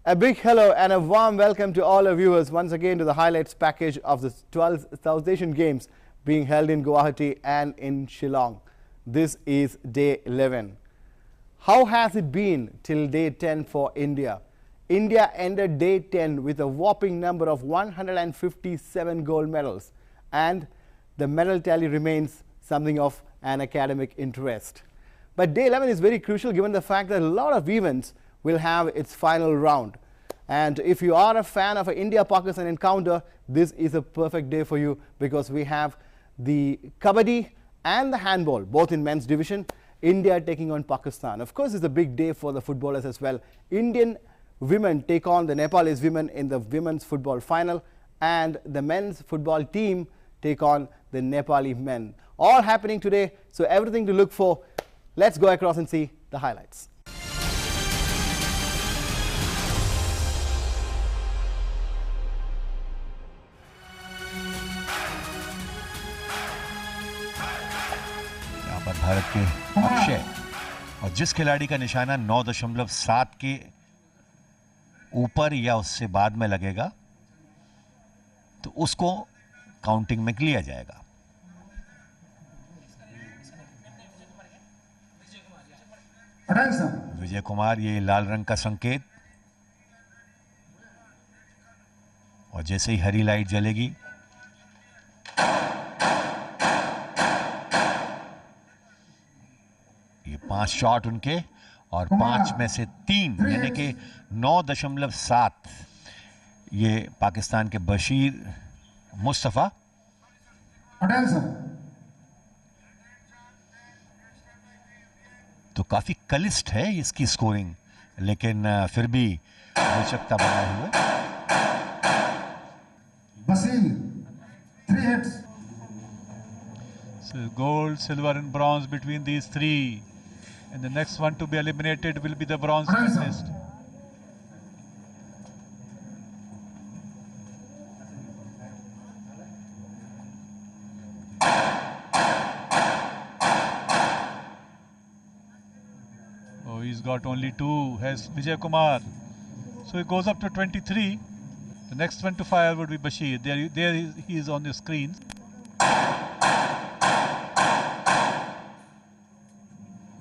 A big hello and a warm welcome to all our viewers once again to the highlights package of the 12th South Asian Games being held in Guwahati and in Shillong. This is day 11. How has it been till day 10 for India? India ended day 10 with a whopping number of 157 gold medals, and the medal tally remains something of an academic interest. But day 11 is very crucial given the fact that a lot of events will have its final round. And if you are a fan of an India-Pakistan encounter, this is a perfect day for you because we have the Kabaddi and the handball, both in men's division, India taking on Pakistan. Of course, it's a big day for the footballers as well. Indian women take on the Nepalese women in the women's football final, and the men's football team take on the Nepali men. All happening today, so everything to look for. Let's go across and see the highlights. Bharat के अक्षय और जिस खिलाड़ी का निशाना 9.7 के ऊपर या उससे बाद में लगेगा तो उसको काउंटिंग में लिया जाएगा। विजय कुमार, ये लाल रंग का संकेत, और जैसे ही हरी लाइट जलेगी ये 5 शॉट उनके और 5 में से 3 यानी कि 9.7 ये पाकिस्तान के बशीर मुस्तफा। तो काफी कलिस्ट है इसकी स्कोरिंग, लेकिन फिर भी रोचकता बनाए हुए। Bashir 3 hits. So gold, silver and bronze between these three, and the next one to be eliminated will be the bronze medalist. Oh, he's got only 2, has Vijay Kumar. So he goes up to 23. The next one to fire would be Bashir. There he is on the screen.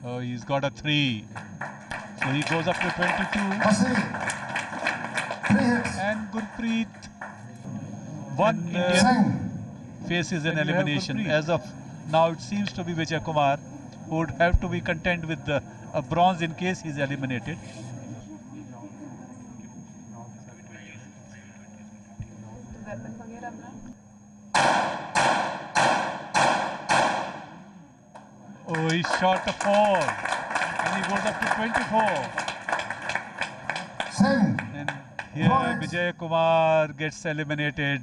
Oh, he's got a 3. So he goes up to 22. And Gurpreet, one Indian faces an elimination. As of now, it seems to be Vijay Kumar, who would have to be content with a bronze in case he's eliminated. Oh, he shot a 4 and he goes up to 24. And here Vijay Kumar gets eliminated.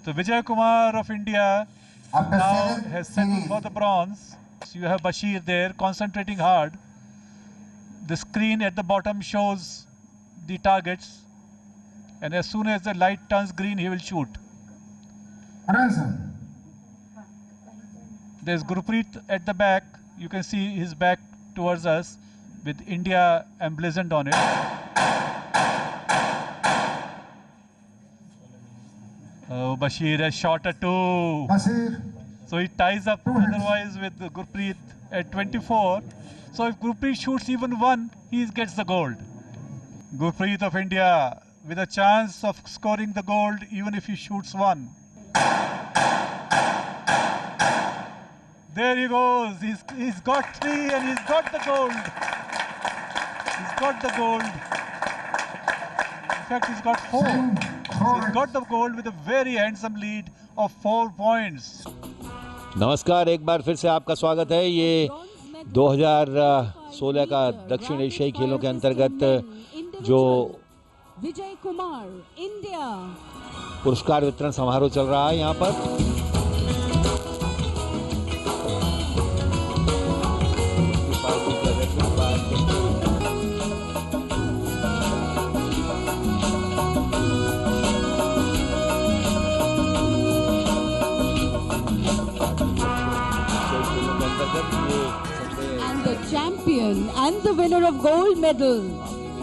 So Vijay Kumar of India now has settled for the bronze. So you have Bashir there concentrating hard. The screen at the bottom shows the targets, and as soon as the light turns green, he will shoot. There's Gurpreet at the back. You can see his back towards us with India emblazoned on it. Oh, Bashir has shot a 2. So he ties up otherwise with Gurpreet at 24. So if Gurpreet shoots even 1, he gets the gold. Gurpreet of India with a chance of scoring the gold even if he shoots 1. There he goes. He's got 3 and he's got the gold. He's got the gold. In fact, he's got 4. So he's got the gold with a very handsome lead of 4 points. नमस्कार, एक बार फिर से आपका स्वागत है। ये 2016 का दक्षिण एशियाई खेलों के अंतर्गत जो विजय कुमार इंडिया पुरस्कार वितरण समारोह चल रहा है यहाँ पर। and the champion and the winner of gold medal,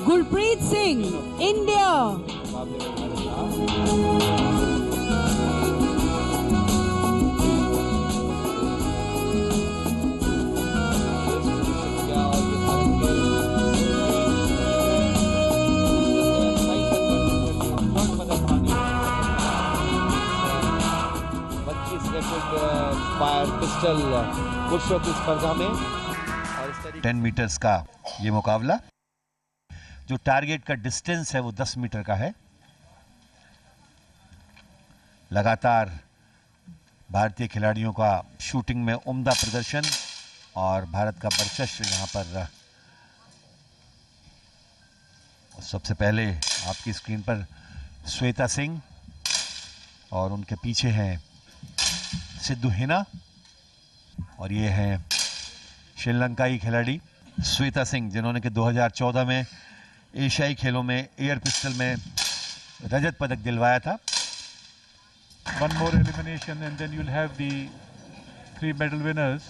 Gurpreet Singh, India. Fire pistol पुरुषों की स्पर्धा में और इस तरीके 10 मीटर्स का ये मुकाबला। जो टारगेट का डिस्टेंस है वो 10 मीटर का है। लगातार भारतीय खिलाड़ियों का शूटिंग में उम्दा प्रदर्शन और भारत का वर्चस्व यहाँ पर। सबसे पहले आपकी स्क्रीन पर श्वेता सिंह और उनके पीछे हैं सिद्धू हिना और ये हैं श्रीलंकाई खिलाड़ी श्वेता सिंह, जिन्होंने कि 2014 में एशियाई खेलों में एयर पिस्टल में रजत पदक दिलवाया था। One more elimination and then you'll have the 3 medal winners.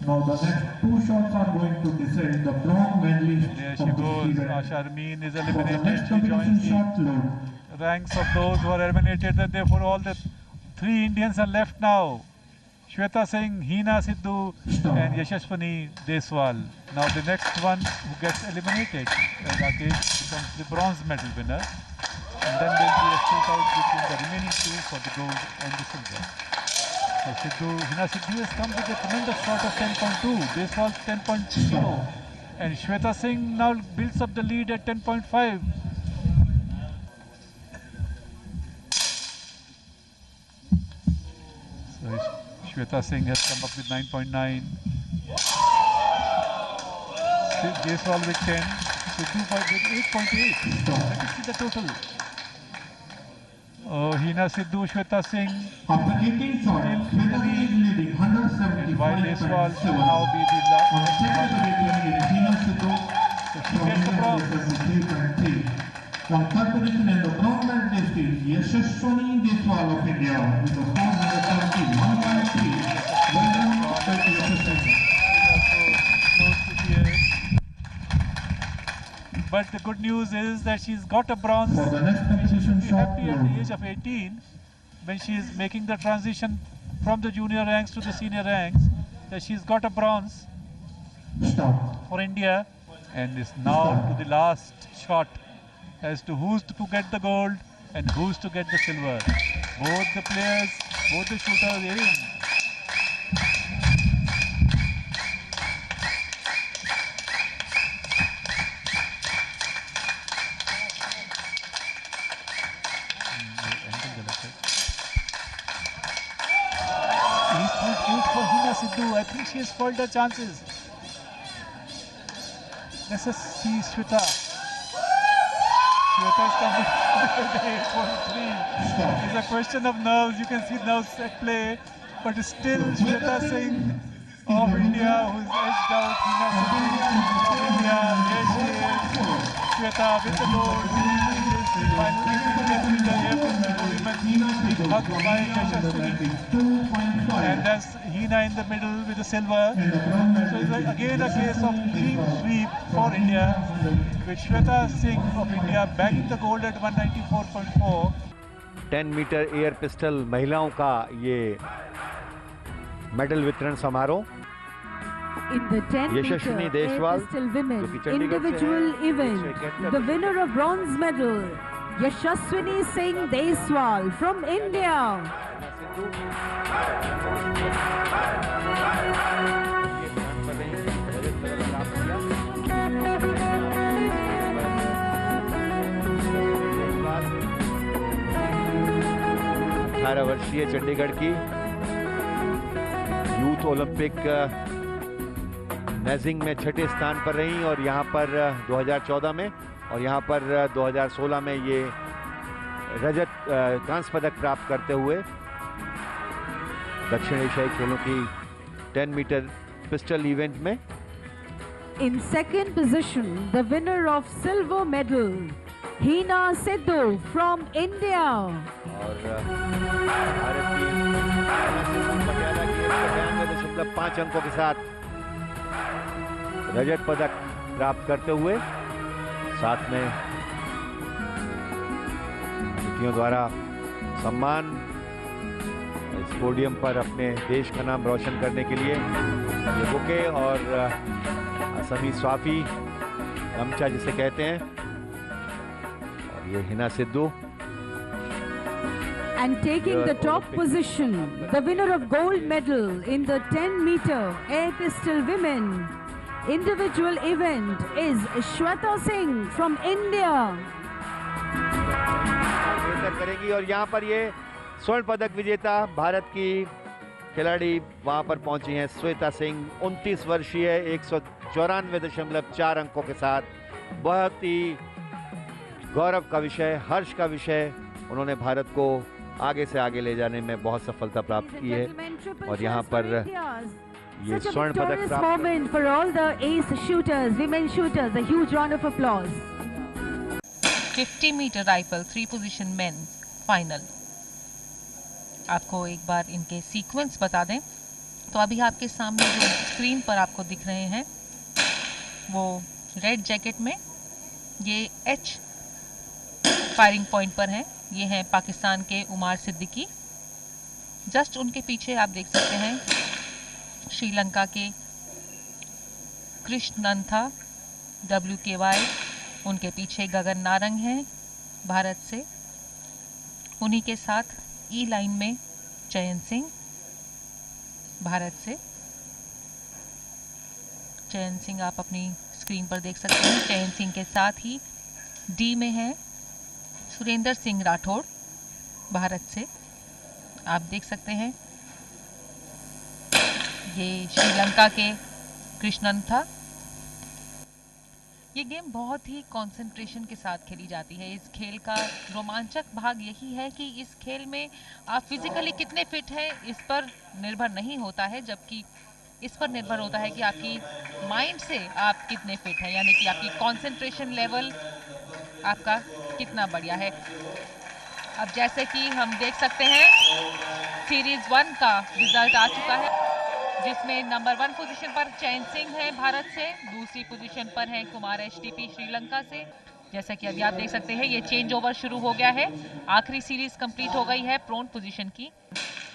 Now the next 2 shots are going to decide the bronze medalist. There she goes. Asha Armin is eliminated. She She joins shot load. the ranks of those who are eliminated, and therefore all the 3 Indians are left now. Shweta Singh, Hina Sidhu and Yashaswini Deswal. Now the next one who gets eliminated, Rakesh, becomes the bronze medal winner. And then there will be a shootout between the remaining 2 for the gold and the silver. So Sidhu, Hina Sidhu has come with a tremendous shot of 10.2, Deswal 10.0. And Shweta Singh now builds up the lead at 10.5. So Shweta Singh has come up with 9.9. Deswal with 10. Sidhu with 8.8. Let us see the total. Oh, Hina Sidhu, Shweta Singh. After 18 shots, Shweta Singh is leading 175. While Deswal should now be the last. On second position is Hina Sidhu. So she gets the bronze. 3.3. On third position in the bronze medalist is Yashaswini Deswal of India with a score of 1.3. Well done, Yashaswini. But the good news is that she's got a bronze. For the next She should be competition shot happy at load. the age of 18 when she is making the transition from the junior ranks to the senior ranks, that she's got a bronze Stop. for India, and is now to the last shot as to who's to get the gold and who's to get the silver. Both the players, both the shooters aim. For Hina Sidhu, I think she has spoiled her chances. Let's just see Shweta. Shweta is coming with 8.3. It's a question of nerves. You can see nerves at play, but still Shweta Singh of India, who is edged out Hina Sidhu of India. Here she is. Shweta with the gold. Finally, the air women hugged by Yashaswini. And that's Hina in the middle with the silver. So it's again a case of clean sweep for India, with Shweta Singh of India bagging the gold at 194.4. 10 metre air pistol महिलाओं का ये medal वितरण समारोह। In the 10 meter Yashaswini air Deshwal, pistol women जो कि चंडीगढ़ से individual है, event, the winner of bronze medal, Yashaswini Singh Deswal from India. वर्षीय चंडीगढ़ की यूथ ओलंपिक नेजिंग में छठे स्थान पर रही और यहाँ पर 2014 में और यहाँ पर 2016 में ये रजत कांस्य पदक प्राप्त करते हुए दक्षिण एशियाई खेलों की 10 मीटर पिस्टल इवेंट में। In second position, the winner of silver medal, Hina Sidhu from India. और भारत की 95.5 अंकों के साथ रजत पदक प्राप्त करते हुए साथ में अतिथियों द्वारा सम्मान इस पोडियम पर अपने देश का नाम रोशन करने के लिए ये बुके और असमी स्वाफी गमछा जिसे कहते हैं, और ये Hina Sidhu. And taking the top position, the winner of gold medal in the 10-meter air pistol women individual event is Shweta Singh from India. करेगी और यहाँ पर ये स्वर्ण पदक विजेता भारत की खिलाड़ी वहां पर पहुंची हैं, श्वेता सिंह, 29 वर्षीय, 194.4 अंकों के साथ। बहुत ही गौरव का विषय, हर्ष का विषय। उन्होंने भारत को आगे से आगे ले जाने में बहुत सफलता प्राप्त की है और यहाँ पर ये स्वर्ण पदक प्राप्त for all the ace shooters, women shooters, a huge round of applause. 50-meter rifle 3 position men final. आपको एक बार इनके सीक्वेंस बता दें तो अभी आपके सामने जो स्क्रीन पर आपको दिख रहे हैं वो रेड जैकेट में ये एच फायरिंग पॉइंट पर हैं। ये हैं पाकिस्तान के उमार सिद्दीकी। जस्ट उनके पीछे आप देख सकते हैं श्रीलंका के कृष्णनंथा WKY। उनके पीछे गगन नारंग हैं भारत से। उन्हीं के साथ ई लाइन में चयन सिंह भारत से। चयन सिंह आप अपनी स्क्रीन पर देख सकते हैं। चयन सिंह के साथ ही डी में है सुरेंद्र सिंह राठौड़ भारत से। आप देख सकते हैं ये श्रीलंका के कृष्णन था। ये गेम बहुत ही कंसंट्रेशन के साथ खेली जाती है। इस खेल का रोमांचक भाग यही है कि इस खेल में आप फिजिकली कितने फिट हैं इस पर निर्भर नहीं होता है, जबकि इस पर निर्भर होता है कि आपकी माइंड से आप कितने फिट हैं, यानी कि आपकी कंसंट्रेशन लेवल आपका कितना बढ़िया है। अब जैसे कि हम देख सकते हैं सीरीज 1 का रिजल्ट आ चुका है, जिसमें नंबर 1 पोजीशन पर चयन सिंह है भारत से, दूसरी पोजीशन पर है कुमार HTP श्रीलंका से। जैसा कि अभी आप देख सकते हैं ये चेंज ओवर शुरू हो गया है। आखिरी सीरीज कंप्लीट हो गई है प्रोन पोजीशन की।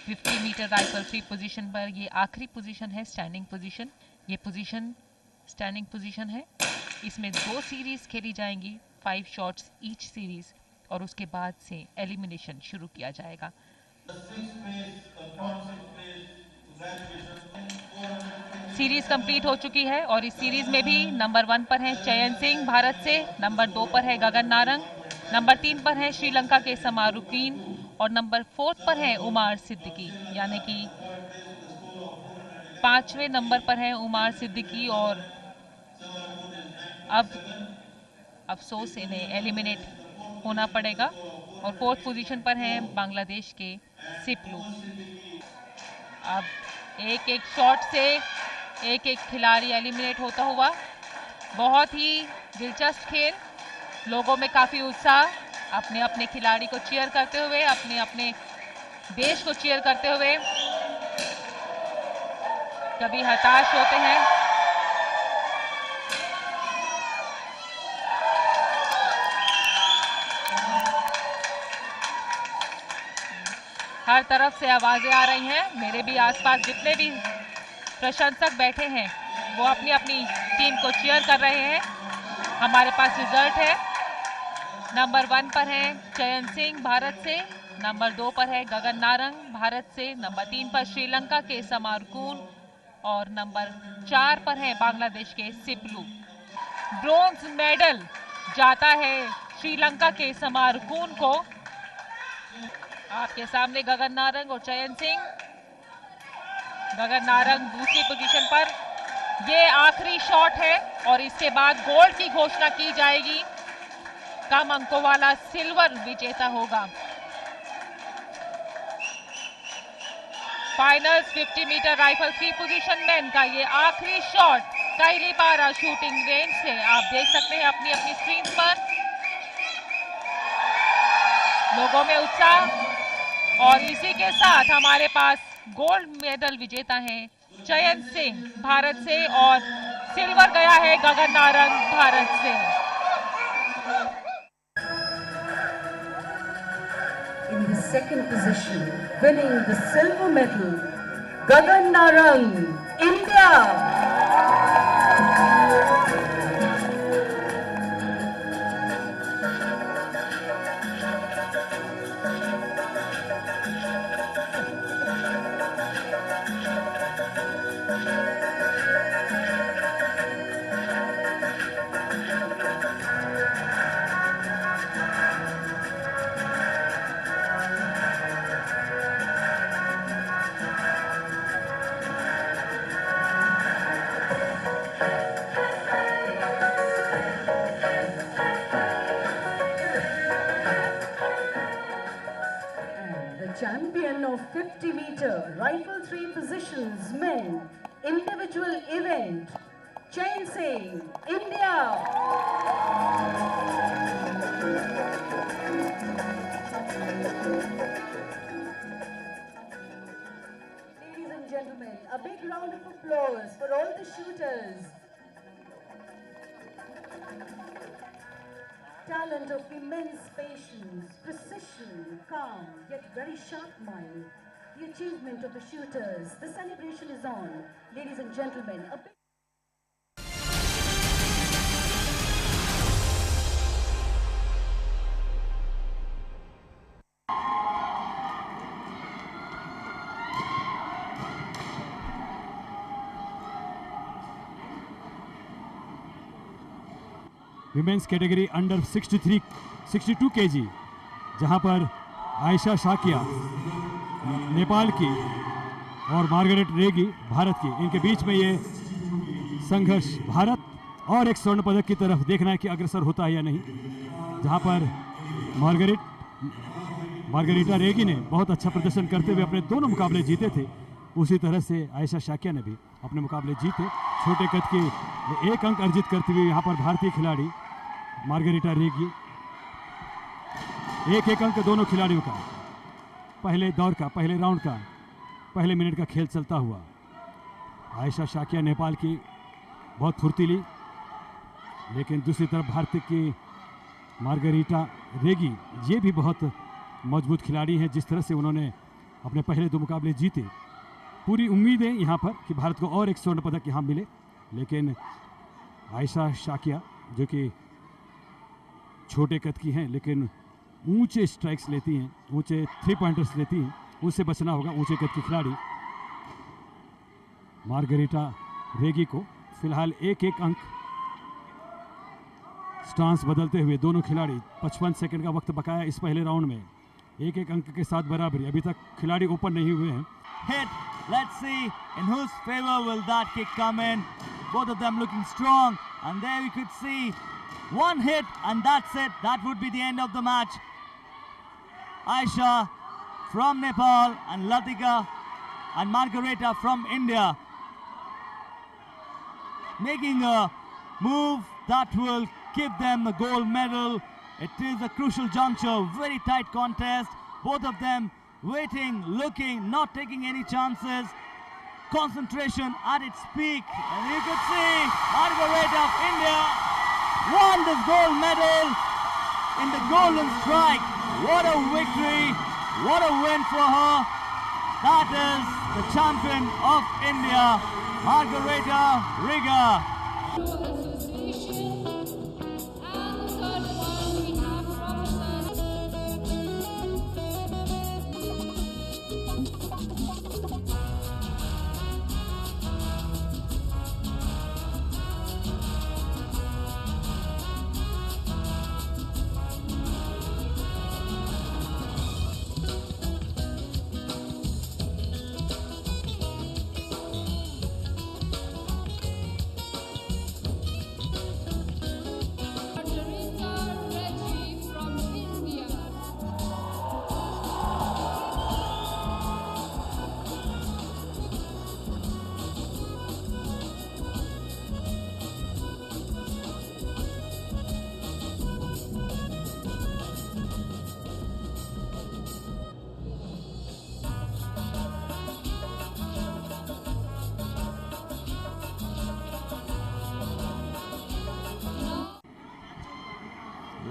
50 मीटर राइफल 3 पोजीशन पर ये आखिरी पोजीशन है, स्टैंडिंग पोजीशन। ये पोजीशन स्टैंडिंग पोजीशन है। इसमें 2 सीरीज खेली जाएंगी, 5 शॉट्स ईच सीरीज, और उसके बाद से एलिमिनेशन शुरू किया जाएगा। सीरीज कंप्लीट हो चुकी है और इस सीरीज में भी नंबर 1 पर है चयन सिंह भारत से, नंबर 2 पर है गगन नारंग, नंबर 3 पर है श्रीलंका के समारुकीन और नंबर 4 पर है उमार सिद्दीकी, यानी कि 5वें नंबर पर है उमार सिद्दीकी। और अब अफसोस इन्हें एलिमिनेट होना पड़ेगा। और 4th पोजीशन पर हैं बांग्लादेश के सिपलू। अब एक शॉट से एक खिलाड़ी एलिमिनेट होता हुआ। बहुत ही दिलचस्प खेल, लोगों में काफी उत्साह, अपने अपने खिलाड़ी को चीयर करते हुए, अपने अपने देश को चीयर करते हुए। कभी हताश होते हैं, हर तरफ से आवाजें आ रही हैं। मेरे भी आसपास जितने भी प्रशंसक बैठे हैं वो अपनी अपनी टीम को चीयर कर रहे हैं। हमारे पास रिजल्ट है, नंबर 1 पर है चयन सिंह भारत से, नंबर 2 पर है गगन नारंग भारत से, नंबर 3 पर श्रीलंका के समारुकून और नंबर 4 पर है बांग्लादेश के सिपलू। ब्रोंज मेडल जाता है श्रीलंका के समारुकून को। आपके सामने गगन नारंग और चयन सिंह। गगन नारंग दूसरी पोजीशन पर। ये आखिरी शॉट है और इसके बाद गोल्ड की घोषणा की जाएगी। कम अंकों वाला सिल्वर विजेता होगा। Finals 50 metre rifle 3 position man का ये आखिरी शॉट काइलीपारा शूटिंग रेंज से आप देख सकते हैं अपनी अपनी स्क्रीन पर। लोगों में उत्साह, और इसी के साथ हमारे पास गोल्ड मेडल विजेता हैं चयन सिंह भारत से और सिल्वर गया है गगन नारंग भारत से। second position, winning the silver medal, Gagan Narang, India. Champion of 50-meter rifle 3 positions men individual event, Chain Singh, India. Ladies and gentlemen, a big round of applause for all the shooters. Talent of immense patience, precision, calm, yet very sharp mind. The achievement of the shooters. The celebration is on. Ladies and gentlemen, a big... women's category under 62 KG, जहां पर आयशा शाकिया नेपाल की और Margaret रेगी भारत की, इनके बीच में ये संघर्ष भारत और एक स्वर्ण पदक की तरफ देखना है कि अग्रसर होता है या नहीं। जहां पर मार्गरीटा रेगी ने बहुत अच्छा प्रदर्शन करते हुए अपने दोनों मुकाबले जीते थे, उसी तरह से आयशा शाकिया ने भी अपने मुकाबले जीते। छोटे कद के 1 अंक अर्जित करते हुए यहाँ पर भारतीय खिलाड़ी मार्गरीटा रेगी, 1-1 अंक दोनों खिलाड़ियों का। पहले दौर का, पहले राउंड का, पहले मिनट का खेल चलता हुआ। आयशा शाकिया नेपाल की बहुत फुर्तीली, लेकिन दूसरी तरफ भारतीय की मार्गरीटा रेगी ये भी बहुत मजबूत खिलाड़ी हैं। जिस तरह से उन्होंने अपने पहले 2 मुकाबले जीते, पूरी उम्मीद है यहाँ पर कि भारत को और एक स्वर्ण पदक यहाँ मिले। लेकिन आयशा शाकिया जो कि छोटे कद की हैं लेकिन ऊंचे स्ट्राइक्स लेती हैं, ऊंचे 3 पॉइंटर्स लेती हैं, उससे बचना होगा ऊंचे कद की खिलाड़ी मार्गरीटा रेगी को। फिलहाल 1-1 अंक, स्टांस बदलते हुए दोनों खिलाड़ी 55 सेकंड का वक्त बकाया इस पहले राउंड में। 1-1 अंक के साथ बराबरी, अभी तक खिलाड़ी ओपन नहीं हुए हैं। Hit. Let's see in whose favor will that kick come in. Both of them looking strong, and there we could see one hit, and that's it. That would be the end of the match. Aisha from Nepal and Latika and Margareta from India making a move that will give them the gold medal. It is a crucial juncture, very tight contest. Both of them waiting, looking, not taking any chances. Concentration at its peak. And you could see Margareta of India won this gold medal in the golden strike. What a victory, what a win for her. That is the champion of India, Margareta Riga.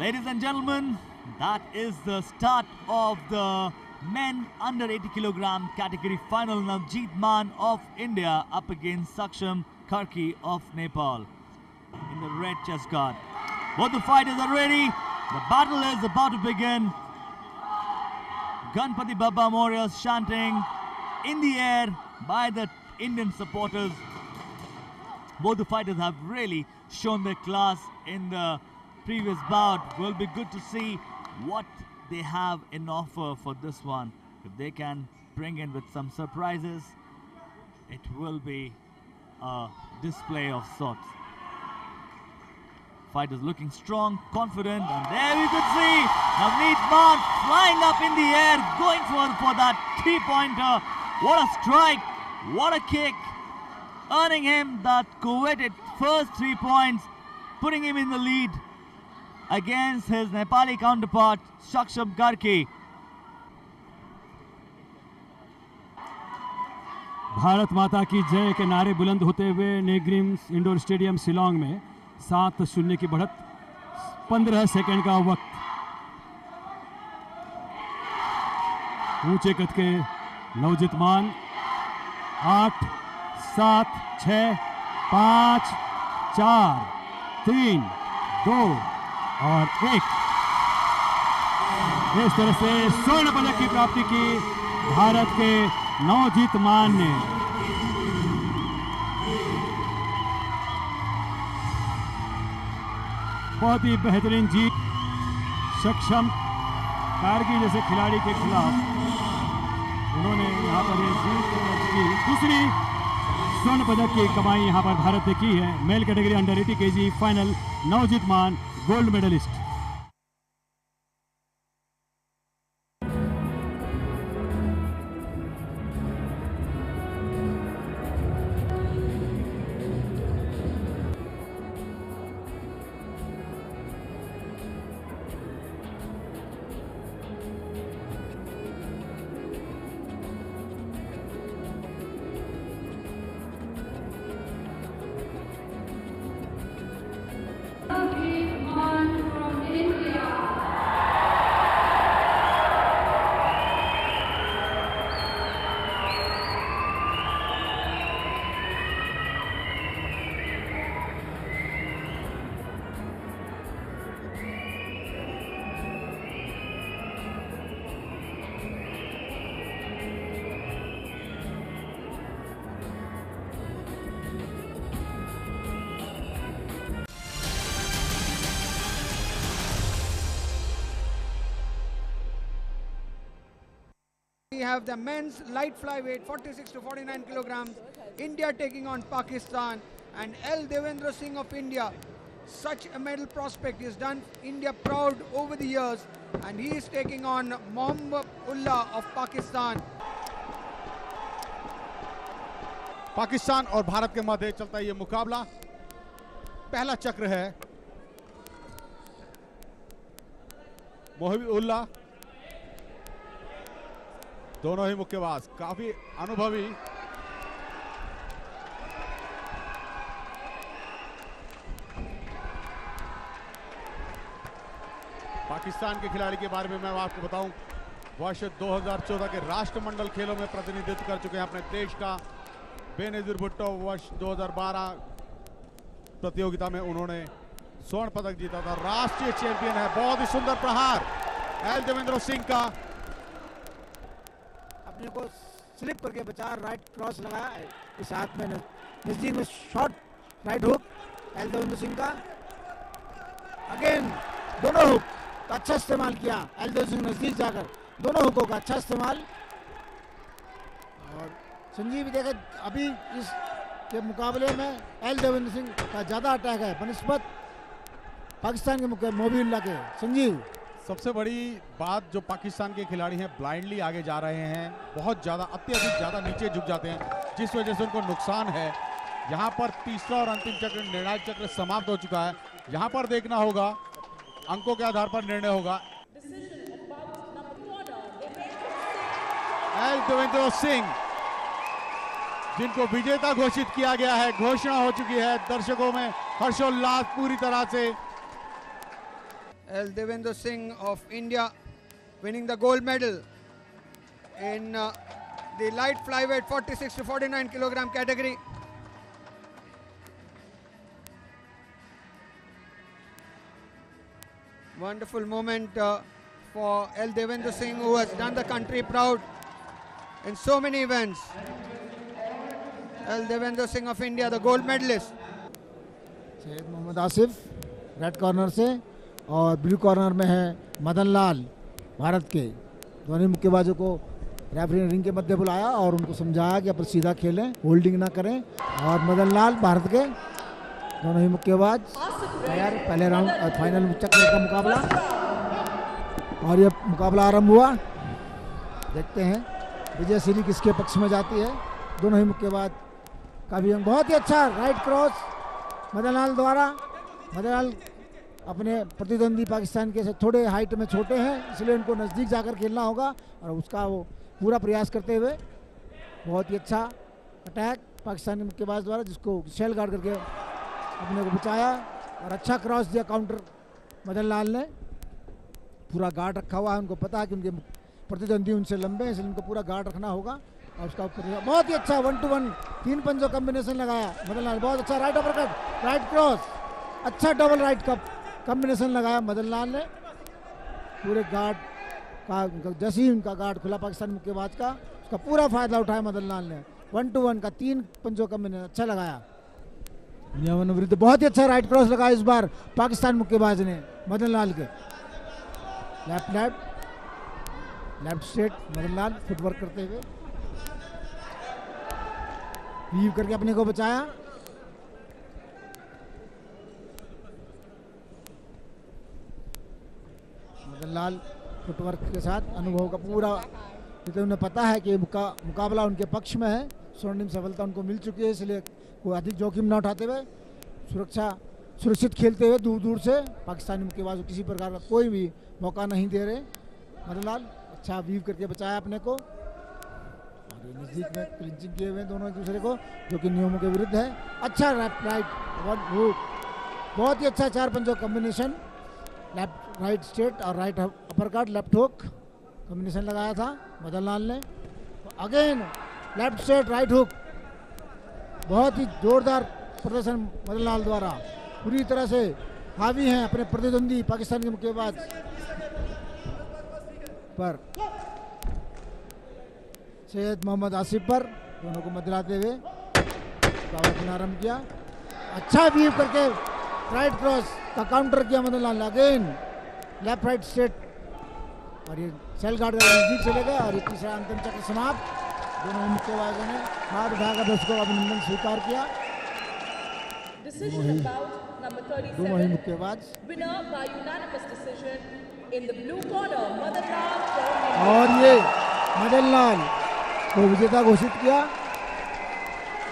Ladies and gentlemen, that is the start of the Men under 80 kilogram category final. Navjeet Man of India up against Saksham Karki of Nepal in the red chest guard. Both the fighters are ready. The battle is about to begin. Ganpati Bappa Memorials chanting in the air by the Indian supporters. Both the fighters have really shown their class in the previous bout. Will be good to see what they have in offer for this one. If they can bring in with some surprises, it will be a display of sorts. Fighters looking strong, confident, and there you could see Navneet Man flying up in the air, going for that three-pointer. What a strike, what a kick, earning him that coveted first 3 points, putting him in the lead against his Nepali counterpart, Saksham Karki. Bharat माता की जय के नारे बुलंद होते हुए नेग्रिम्स indoor stadium Shillong में 7-0 की बढ़त, 15 सेकंड का वक्त। ऊंचे कद के नवजीत मान 8, 7, 6, 5, 4, 3, 2 और 1। इस तरह से स्वर्ण पदक की प्राप्ति की भारत के नवजीत मान ने। बहुत ही बेहतरीन जीत सक्षम कारगी जैसे खिलाड़ी के खिलाफ उन्होंने यहाँ पर जीत की। दूसरी स्वर्ण पदक की कमाई यहाँ पर भारत ने की है। Male category under 80 kg final Navjeet Maan gold medalist. We have the men's light flyweight 46 to 49 kilograms. India taking on Pakistan, and L. Devendra Singh of India. Such a medal prospect. He has done India proud over the years, and he is taking on Mohammad Ullah of Pakistan. Pakistan और भारत के मध्य चलता ये मुकाबला पहला चक्र है। मोहम्मद उल्लाह दोनों ही मुक्केबाज काफी अनुभवी। पाकिस्तान के खिलाड़ी के बारे में मैं आपको बताऊं, वर्ष 2014 के राष्ट्रमंडल खेलों में प्रतिनिधित्व कर चुके हैं अपने देश का। बेनजीर भुट्टो वर्ष 2012 प्रतियोगिता में उन्होंने स्वर्ण पदक जीता था, राष्ट्रीय चैंपियन है। बहुत ही सुंदर प्रहार एल देवेंद्र सिंह का, अपने को स्लिप करके बचा, राइट क्रॉस लगाया इस हाथ में, नजदीक में short right hook L Devendra Singh का। अगेन दोनों हुक का अच्छा इस्तेमाल किया एल देवेंद्र सिंह, नजदीक जाकर दोनों हुकों का अच्छा इस्तेमाल। और संजीव देखे अभी इस के मुकाबले में एल देवेंद्र सिंह का ज्यादा अटैक है बनिस्बत पाकिस्तान के मोहम्मद उल्लाह के। संजीव, सबसे बड़ी बात जो पाकिस्तान के खिलाड़ी हैं ब्लाइंडली आगे जा रहे हैं, बहुत ज़्यादा अत्यधिक ज़्यादा नीचे झुक जाते हैं, जिस वजह से उनको नुकसान है। यहाँ पर तीसरा और अंतिम चक्र, निर्णायक चक्र समाप्त हो चुका है। यहाँ पर देखना होगा, अंकों के आधार पर निर्णय होगा। एल देवेंद्र सिंह जिनको विजेता घोषित किया गया है, घोषणा हो चुकी है। दर्शकों में हर्षोल्लास पूरी तरह से। L. Devendra Singh of India winning the gold medal. in the light flyweight 46 to 49 kilogram category. Wonderful moment for L. Devendra Singh, who has done the country proud in so many events. L. Devendra Singh of India, the gold medalist. Syed Mohammad Asif red corner से और blue corner में है मदन लाल भारत के। दोनों मुक्केबाजों को referee ने ring के मध्य बुलाया और उनको समझाया कि अपन सीधा खेलें, होल्डिंग ना करें। और मदन लाल भारत के दोनों ही मुक्केबाज तैयार, पहले राउंड फाइनल चक्र का मुकाबला और ये मुकाबला आरंभ हुआ। देखते हैं विजय सीरी किसके पक्ष में जाती है। दोनों ही मुक्केबाज काफी बहुत ही अच्छा राइट क्रॉस मदन लाल द्वारा। मदन लाल अपने प्रतिद्वंदी पाकिस्तान के से थोड़े हाइट में छोटे हैं, इसलिए उनको नज़दीक जाकर खेलना होगा और उसका वो पूरा प्रयास करते हुए बहुत ही अच्छा अटैक पाकिस्तानी मुक्केबाज द्वारा, जिसको शेल गार्ड करके अपने को बचाया और अच्छा क्रॉस दिया काउंटर। मदन लाल ने पूरा गार्ड रखा हुआ है, उनको पता है कि उनके प्रतिद्वंदी उनसे लंबे हैं, इसलिए उनको पूरा गार्ड रखना होगा। और उसका बहुत ही अच्छा 1-to-1 3 पंजों कॉम्बिनेशन लगाया मदन लाल, बहुत अच्छा राइट अपरकट राइट क्रॉस, अच्छा डबल राइट का कॉम्बिनेशन लगाया मदन लाल ने। पूरे गार्ड का जैसे ही उनका गार्ड खुला पाकिस्तानी मुक्केबाज का, उसका पूरा फायदा उठाया मदन लाल ने। 1-to-1 का 3 पंजों कॉम्बिनेशन अच्छा लगाया। यमन विरुद्ध बहुत ही अच्छा राइट क्रॉस लगाया इस बार पाकिस्तान मुक्केबाज ने मदन लाल के। Left straight Madan Lal footwork करते हुए वीव करके अपने को बचाया। मदन लाल फुटवर्क के साथ अनुभव का पूरा, क्योंकि उन्हें पता है कि मुकाबला उनके पक्ष में है, स्वर्णिम सफलता उनको मिल चुकी है, इसलिए कोई अधिक जोखिम न उठाते हुए सुरक्षित खेलते हुए दूर दूर से पाकिस्तानी मुक्केबाज को किसी प्रकार का कोई भी मौका नहीं दे रहे। मदन लाल अच्छा वीव करके बचाया अपने को और नज़दीक में क्लिंचिंग किए हुए दोनों एक दूसरे को, जो कि नियमों के विरुद्ध है। अच्छा राइट वन हुक, बहुत ही अच्छा 4 पंजों कॉम्बिनेशन, लेफ्ट राइट स्ट्रेट और right uppercut left hook combination लगाया था मदन लाल ने। Again left straight right hook, बहुत ही जोरदार प्रदर्शन मदन लाल द्वारा, पूरी तरह से हावी हैं अपने प्रतिद्वंदी पाकिस्तान के मुक्केबाज पर। सैयद मोहम्मद आसिफ पर दोनों को मदलाते हुए मुकाबला आरंभ किया। अच्छा वीव करके राइट क्रॉस का काउंटर किया Madan Lal. Again left right straight और ये सेल गार्ड का नजदीक चले गए और ये तीसरा अंतिम चक्र समाप्त। दोनों मुक्केबाजों ने हाथ उठाकर दोस्तों का अभिनंदन स्वीकार किया। दोनों ही मुक्केबाज और ये मदन लाल को विजेता घोषित किया।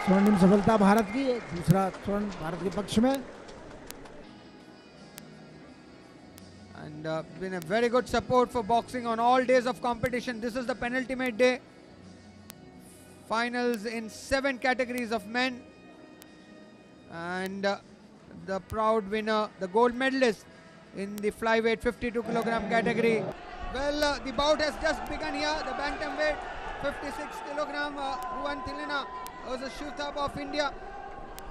स्वर्णिम सफलता भारत की, दूसरा स्वर्ण भारत के पक्ष में। And been a very good support for boxing on all days of competition. This is the penultimate day. Finals in 7 categories of men. And the proud winner, the gold medalist in the flyweight 52 kilogram category. Well, the bout has just begun here. The bantamweight 56 kilogram Ruwan Thilina versus Shiv Thapa of India.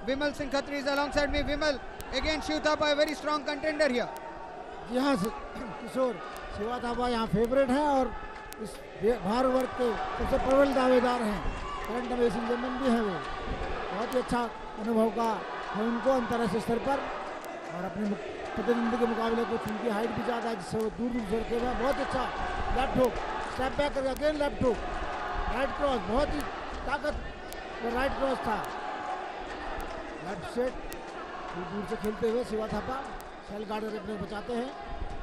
Vimal Singh Khatri is alongside me. Vimal, again Shiv Thapa, a very strong contender here. यहाँ किशोर शिवा थापा यहाँ favourite हैं और इस भार वर्ग के सबसे प्रबल दावेदार हैं। करंट अमेजिंग चैंपियन भी हैं वो। बहुत ही अच्छा अनुभव का है उनको अंतर्राष्ट्रीय स्तर पर और अपने प्रतिद्वंदी के मुकाबले को उनकी हाइट भी ज़्यादा है, जिससे वो दूर दूर से खेल। बहुत अच्छा लेफ्ट हुक, स्टेप बैक करके again left hook, right cross, बहुत ही ताकत और राइट क्रॉस था। लेफ्ट सेट दूर से खेलते हुए शिवा थापा सेल गार्ड अपने बचाते हैं।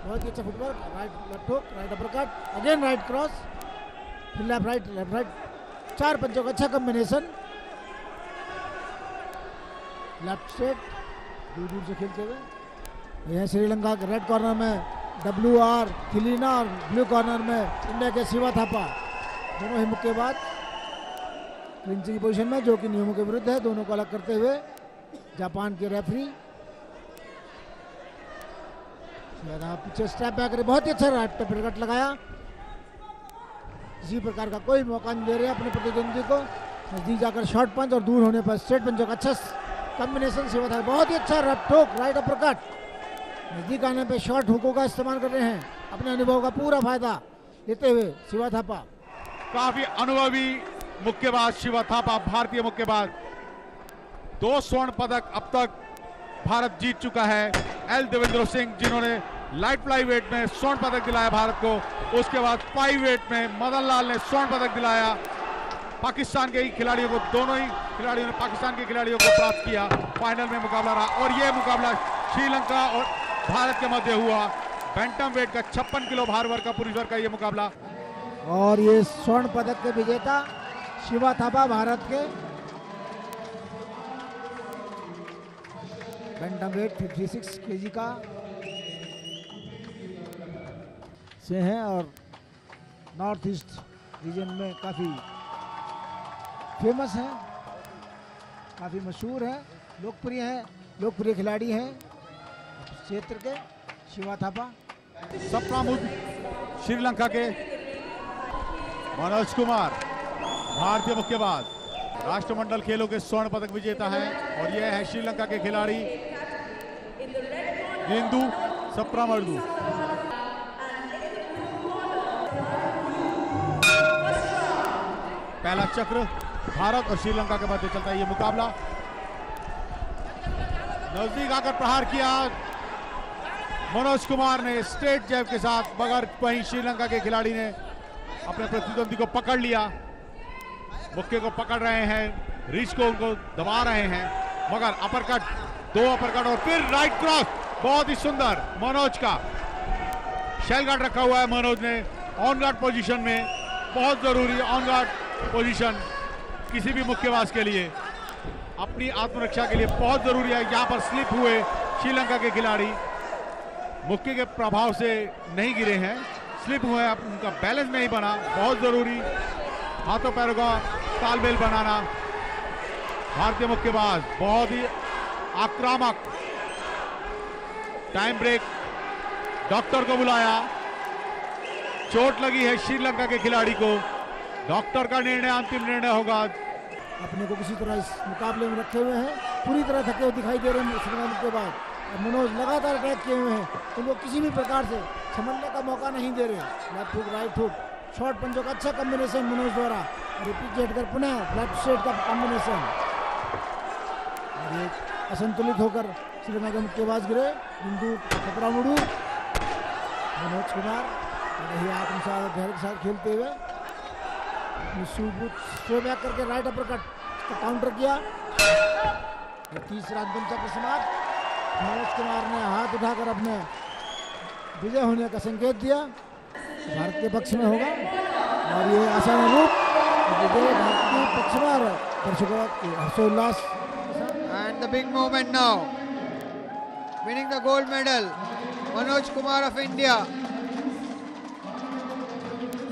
बहुत ही अच्छा footwork, right left hook, right uppercut, again right cross, फिर लेफ्ट राइट 4 पंचों का अच्छा कॉम्बिनेशन। लेफ्ट स्ट्रेट दूर दूर से खेलते हुए। यह श्रीलंका के रेड कॉर्नर में WR थिलीना और ब्लू कॉर्नर में इंडिया के शिवा थापा, दोनों ही मुक्केबाज क्लिंचिंग पोजीशन में, जो कि नियमों के विरुद्ध है। दोनों को अलग करते हुए जापान के रेफरी पीछे स्टेप बैक, बहुत ही अच्छा राइट अपरकट लगाया। किसी प्रकार का कोई मौका नहीं दे रहे अपने प्रतिद्वंदी को। नजदीक जाकर शॉर्ट पंच और दूर होने पर स्ट्रेट पंचों का अच्छा कॉम्बिनेशन शिवा थापा, बहुत ही अच्छा रफ ठोक राइट अपरकट। नजदीक आने पे शॉर्ट हुकों का इस्तेमाल कर रहे हैं, अपने अनुभव का पूरा फायदा लेते हुए शिवा थापा। काफी अनुभवी मुक्केबाज शिवा थापा, भारतीय मुक्केबाज। 2 स्वर्ण पदक अब तक भारत जीत चुका है। एल देवेंद्र सिंह जिन्होंने लाइट फ्लाईवेट में स्वर्ण पदक दिलाया भारत को, उसके बाद फ्लाई वेट में मदन लाल ने स्वर्ण पदक दिलाया। पाकिस्तान के ही खिलाड़ियों को, दोनों ही खिलाड़ियों ने पाकिस्तान के खिलाड़ियों को प्राप्त किया। फाइनल में मुकाबला रहा और यह मुकाबला श्रीलंका और भारत के मध्य हुआ। बैंटम वेट का 56 किलो भार वर्ग का पुरुष वर्ग का यह मुकाबला। और ये स्वर्ण पदक के विजेता शिवा थापा भारत के बैंटम वेट 56 केजी का से हैं और नॉर्थ ईस्ट रीजन में काफ़ी फेमस हैं, काफ़ी मशहूर हैं, लोकप्रिय हैं, लोकप्रिय खिलाड़ी हैं क्षेत्र के शिवा थापा। सप्रामुद श्रीलंका के मनोज कुमार, भारतीय मुक्केबाज, राष्ट्रमंडल खेलों के स्वर्ण पदक विजेता है। और यह है श्रीलंका के खिलाड़ी गेंदू सप्रामर्दू। पहला चक्र भारत और श्रीलंका के मध्य चलता है ये मुकाबला। नजदीक आकर प्रहार किया मनोज कुमार ने स्ट्रेट जैब के साथ, मगर वहीं श्रीलंका के खिलाड़ी ने अपने प्रतिद्वंदी को पकड़ लिया। मुक्के को पकड़ रहे हैं, रिच को उनको दबा रहे हैं, मगर अपरकट, 2 अपरकट और फिर राइट क्रॉस, बहुत ही सुंदर मनोज का। शेल गार्ड रखा हुआ है मनोज ने ऑन गार्ड पोजीशन में, बहुत जरूरी ऑन गार्ड पोजीशन किसी भी मुक्केबाज के लिए, अपनी आत्मरक्षा के लिए बहुत जरूरी है। यहाँ पर स्लिप हुए श्रीलंका के खिलाड़ी, मुक्के के प्रभाव से नहीं गिरे हैं, स्लिप हुए, उनका बैलेंस नहीं बना, बहुत जरूरी हाथों पैरों का तालमेल बनाना। भारतीय मुक्केबाज बहुत ही आक्रामक। टाइम ब्रेक, डॉक्टर को बुलाया, चोट लगी है श्रीलंका के खिलाड़ी को, डॉक्टर का निर्णय अंतिम निर्णय होगा। अपने को किसी तरह इस मुकाबले में रखे हुए हैं, पूरी तरह थके हुए दिखाई दे रहे हैं श्रीलंका के बाद। मनोज लगातार अटैक किए हुए हैं, उनको किसी भी प्रकार से संभलने का मौका नहीं दे रहे। Left hook, right hook, short पंचों का अच्छा कॉम्बिनेशन मनोज द्वारा, रिपीट हटकर पुनः लेफ्ट स्ट्रेट का कॉम्बिनेशन। और ये असंतुलित होकर श्रीलंका के मुक्केबाज गिरे। बिंदु सप्रामुडू, मनोज कुमार आत्मसात धैर्य के साथ खेलते हुए स्ट्रेट बैक करके राइट अपरकट का काउंटर किया। तीसरा अंतिम चक्र समाप्त। मनोज कुमार ने हाथ उठाकर अपने विजय होने का संकेत दिया, भारत के पक्ष में होगा। और ये आसान रूप विजय भारत के पक्ष में और दर्शकों के हर्षोल्लास। And the big moment now, winning the gold medal, Manoj Kumar of India.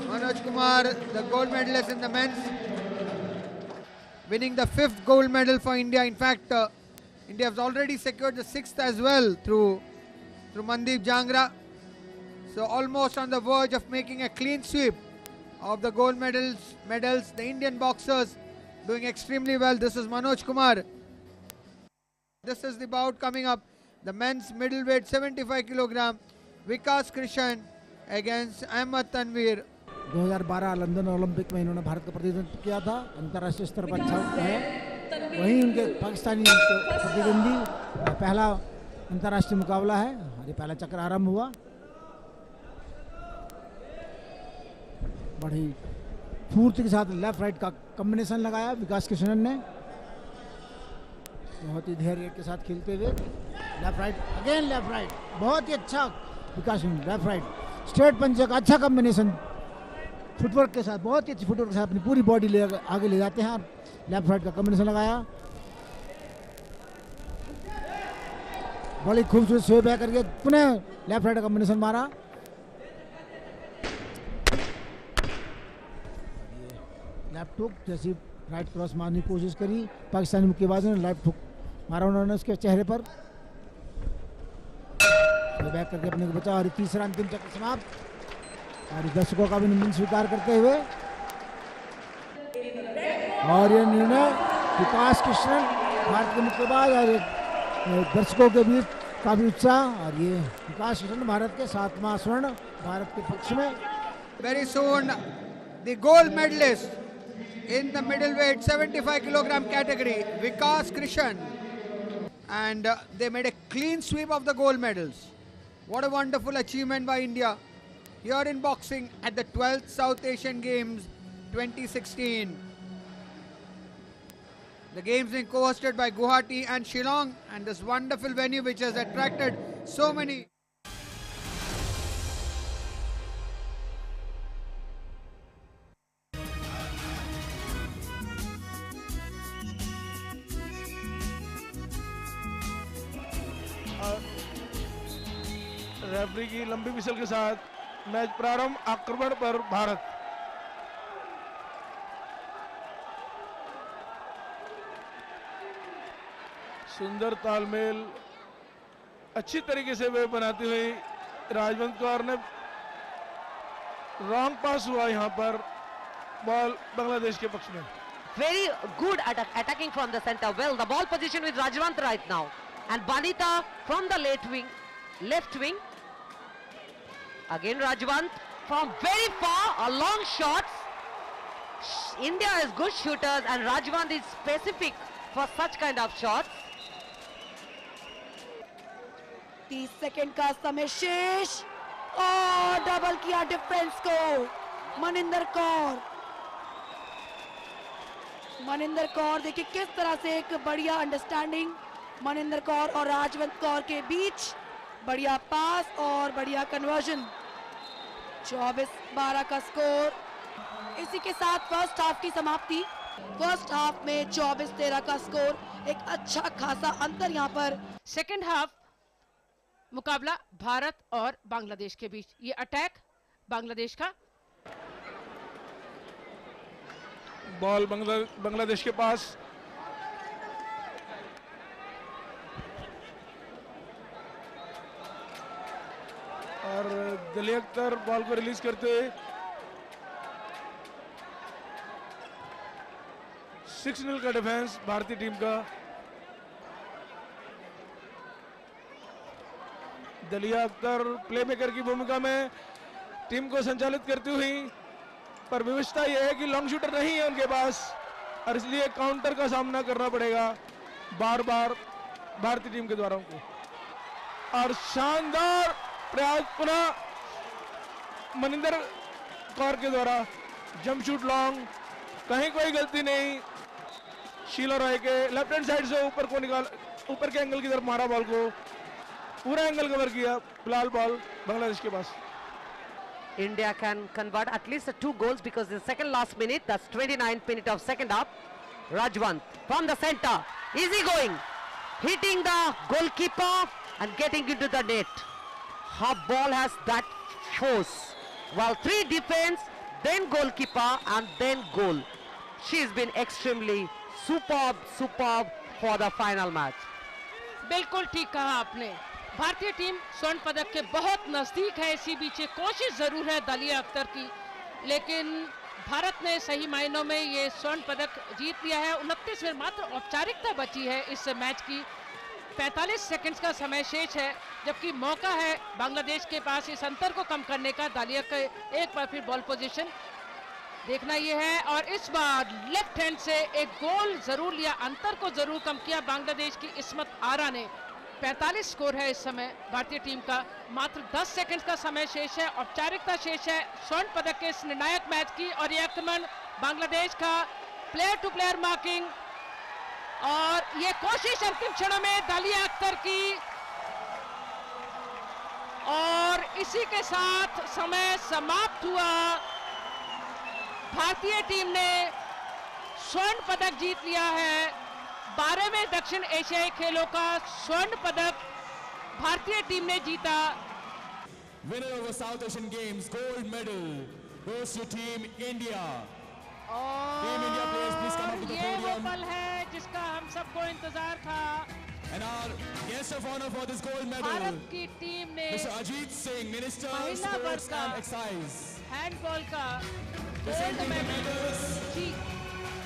Manoj Kumar, the gold medalist in the men's, winning the 5th gold medal for India. In fact, India has already secured the 6th as well through Mandeep Jangra. So almost on the verge of making a clean sweep of the gold medals. The Indian boxers doing extremely well. This is Manoj Kumar. This is the bout coming up. The men's middleweight 75 kilogram. Vikas Krishan against Ahmed Tanveer. 2012 London Olympic में इन्होंने भारत का प्रतिनिधित्व किया था, अंतर्राष्ट्रीय स्तर पर अच्छा है। वहीं उनके पाकिस्तानी प्रतिद्वंदी पहला अंतर्राष्ट्रीय मुकाबला है और ये पहला चक्र आरंभ हुआ। बड़ी फुर्ती के साथ लेफ्ट राइट का कॉम्बिनेशन लगाया विकास कृष्णन ने, बहुत ही धैर्य के साथ खेलते हुए। Left right again left right, बहुत ही अच्छा विकास लेफ्ट राइट स्ट्रेट पंच का अच्छा कॉम्बिनेशन फुटवर्क के साथ, बहुत ही अच्छी फुटवर्क के साथ अपनी पूरी बॉडी ले आगे ले जाते हैं। लेफ्ट राइट का कॉम्बिनेशन लगाया, बड़ी खूबसूरत स्वे बैक करके पुनः लेफ्ट राइट का कॉम्बिनेशन मारा। लेफ्ट हुक जैसी राइट क्रॉस मारने की कोशिश करी पाकिस्तानी मुक्केबाजों ने, लेफ्ट हुक मारा उन्होंने उसके चेहरे पर, स्वे बैक करके अपने को बचा। और तीसरा अंतिम चक्र समाप्त और दर्शकों का अभिनंदन स्वीकार करते हुए और ये निर्णय विकास कृष्णन भारत के मुक्केबाज और दर्शकों के बीच काफी उत्साह, और ये विकास कृष्णन भारत के 7वां स्वर्ण भारत के पक्ष में। Very soon the gold medalist in the middleweight 75 kilogram category, Vikas Krishan, and they made a clean sweep of the gold medals. What a wonderful achievement by India here in boxing at the 12th South Asian Games 2016. The games being co-hosted by Guwahati and Shillong, and this wonderful venue which has attracted so many. Referee की लंबी whistle के साथ match प्रारंभ। आक्रमण पर भारत। सुंदर तालमेल अच्छी तरीके से वे बनाती हुई राजवंत कौर ने रॉन्ग पास हुआ यहाँ पर, बॉल बांग्लादेश के पक्ष में। Very good attacking from the center. Well, the ball position with Rajwant right now, and Banita from the left wing. Again Rajwant from very far, a long shot. India is good shooters and Rajwant is specific for such kind of shots. 30 second का समय शेष और double किया defence को मनिंदर कौर। देखिए किस तरह से एक बढ़िया अंडरस्टैंडिंग मनिंदर कौर और राजवंत कौर के बीच, बढ़िया पास और बढ़िया कन्वर्जन। 24-12 का स्कोर। इसी के साथ फर्स्ट हाफ की समाप्ति। फर्स्ट हाफ में 24-13 का स्कोर, एक अच्छा खासा अंतर यहाँ पर। सेकंड हाफ मुकाबला भारत और बांग्लादेश के बीच। ये अटैक बांग्लादेश का। बॉल बांग्लादेश के पास। और दली अख्तर बॉल को रिलीज करते हुए 6-0 का डिफेंस भारतीय टीम का। दलिया अख्तर प्लेमेकर की भूमिका में टीम को संचालित करती हुई, पर विविधता यह है कि लॉन्ग शूटर नहीं है उनके पास और इसलिए काउंटर का सामना करना पड़ेगा बार बार भारतीय टीम के द्वारा उनको। और शानदार प्रयास पुनः मनिंदर कौर के द्वारा जंप शूट लॉन्ग, कहीं कोई गलती नहीं। शीला रॉय के लेफ्ट हैंड साइड से ऊपर के एंगल की तरफ मारा, बॉल को पूरा एंगल कवर किया। फिलहाल बॉल बांग्लादेश के पास। India can convert at least 2 goals because the second last minute, that's 29th minute of second half. Rajwant from the center, easy going, hitting the goalkeeper and getting into the net. Her ball has that force. Well, 3 defense, then goalkeeper and then goal. She's been extremely superb for the final match. बिल्कुल ठीक कहा आपने। भारतीय team स्वर्ण पदक के बहुत नजदीक है। इसी बीच कोशिश जरूर है दलिया अख्तर की, लेकिन भारत ने सही मायनों में ये स्वर्ण पदक जीत लिया है। 29 में मात्र औपचारिकता बची है इस मैच की। 45 सेकंड्स का समय शेष है, जबकि मौका है बांग्लादेश के पास इस अंतर को कम करने का। दलिया के एक बार फिर बॉल पोजीशन देखना ये है, और इस बार लेफ्ट हैंड से एक गोल जरूर लिया, अंतर को जरूर कम किया बांग्लादेश की इस्मत आरा ने। 45 स्कोर है इस समय भारतीय टीम का। मात्र 10 सेकंड्स का समय शेष है, औपचारिकता शेष है स्वर्ण पदक के इस निर्णायक मैच की। और ये आक्रमण बांग्लादेश का, प्लेयर टू प्लेयर मार्किंग, और ये कोशिश अंतिम क्षणों में दलिया अख्तर की, और इसी के साथ समय समाप्त हुआ। भारतीय टीम ने स्वर्ण पदक जीत लिया है। 12वें दक्षिण एशियाई खेलों का स्वर्ण पदक भारतीय टीम ने जीता। Winner of the South Asian Games gold medal goes to Team India. Team India players please come up to the ये वो podium. पल है जिसका हम सबको इंतजार था। And our guest of honor for this gold medal, Bharat की टीम ने Mr. Ajit Singh, Minister of महिला Sports वर्ग का and Excise. हैंडबॉल का gold Presenting the medal medals. जीत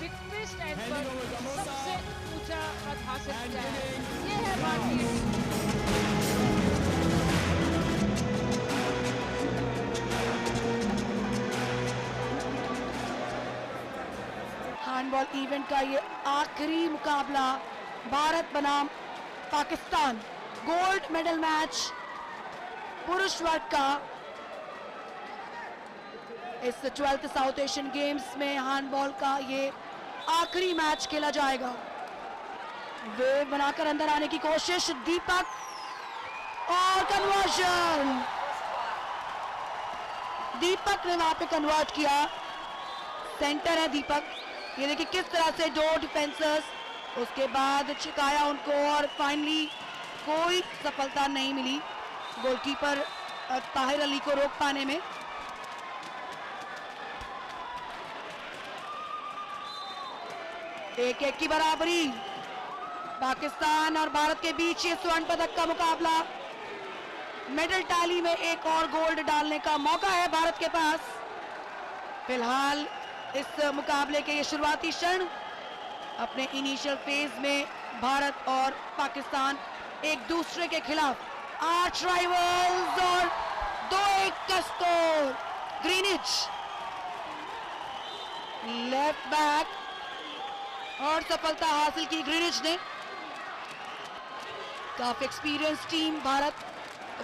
21 इस टाइम पर सबसे ऊंचा पद हासिल किया है। ये है भारतीय टीम। हैंडबॉल इवेंट का ये आखिरी मुकाबला भारत बनाम पाकिस्तान गोल्ड मेडल मैच पुरुष वर्ग का इस 12th साउथ एशियन गेम्स में हैंडबॉल का ये आखिरी मैच खेला जाएगा। वेव बनाकर अंदर आने की कोशिश, दीपक और कन्वर्जन। दीपक ने वहां पे कन्वर्ट किया। सेंटर है दीपक। ये देखिए किस तरह से दो डिफेंसर्स, उसके बाद चिकाया उनको और फाइनली कोई सफलता नहीं मिली गोलकीपर ताहिर अली को रोक पाने में। एक एक की बराबरी पाकिस्तान और भारत के बीच ये स्वर्ण पदक का मुकाबला। मेडल टैली में एक और गोल्ड डालने का मौका है भारत के पास। फिलहाल इस मुकाबले के ये शुरुआती क्षण, अपने इनिशियल फेज में भारत और पाकिस्तान एक दूसरे के खिलाफ आर्च राइवल्स और 2-1 का स्कोर। ग्रीनिच लेफ्ट बैक और सफलता हासिल की ग्रीनिच ने। काफी एक्सपीरियंस टीम भारत,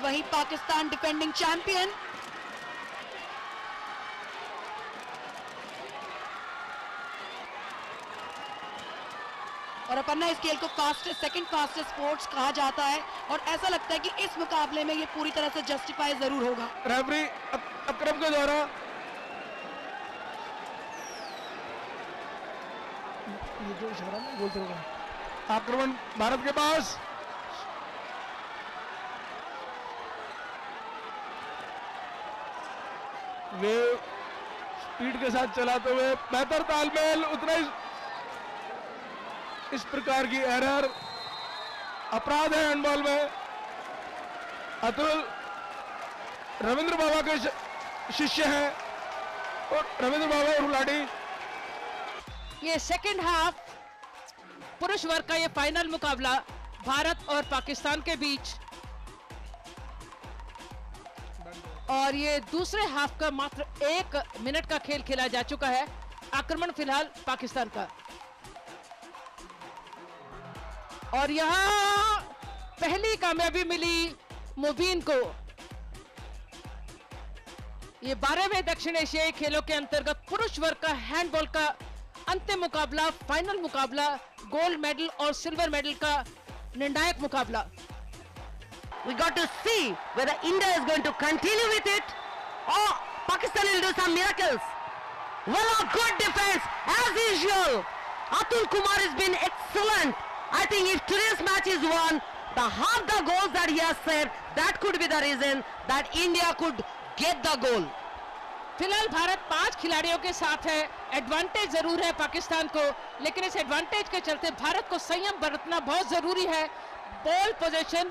वहीं पाकिस्तान डिफेंडिंग चैंपियन। और अपर्णा, इस खेल को फास्टेस्ट, सेकंड फास्टेस्ट स्पोर्ट्स कहा जाता है और ऐसा लगता है कि इस मुकाबले में ये पूरी तरह से जस्टिफाई जरूर होगा। रेफरी अकरम के द्वारा ये जो इशारा में बोलते होगा, आक्रमण भारत के पास। वे स्पीड के साथ चलाते हुए बेहतर तालमेल, उतना ही इस प्रकार की एरर अपराध है हैंडबॉल में। अतुल रविंद्र बाबा के शिष्य हैं और रविंद्र बाबा और उलाडी। ये सेकंड हाफ पुरुष वर्ग का ये फाइनल मुकाबला भारत और पाकिस्तान के बीच, और ये दूसरे हाफ का मात्र 1 मिनट का खेल खेला जा चुका है। आक्रमण फिलहाल पाकिस्तान का, और यहां पहली कामयाबी मिली मुबीन को। ये 12वें दक्षिण एशियाई खेलों के अंतर्गत पुरुष वर्ग का हैंडबॉल का अंतिम मुकाबला, फाइनल मुकाबला, गोल्ड मेडल और सिल्वर मेडल का निर्णायक मुकाबला। We got to see whether India is going to continue with it or Pakistan will do some miracles. Well, a good defense as usual. Atul Kumar has been excellent. I think if today's match is won, half the goals that he has saved, that could be the reason that India could get the goal. फिलहाल भारत 5 खिलाड़ियों के साथ है। Advantage जरूर है पाकिस्तान को, लेकिन इस एडवांटेज के चलते भारत को संयम बरतना बहुत जरूरी है। बॉल पोजीशन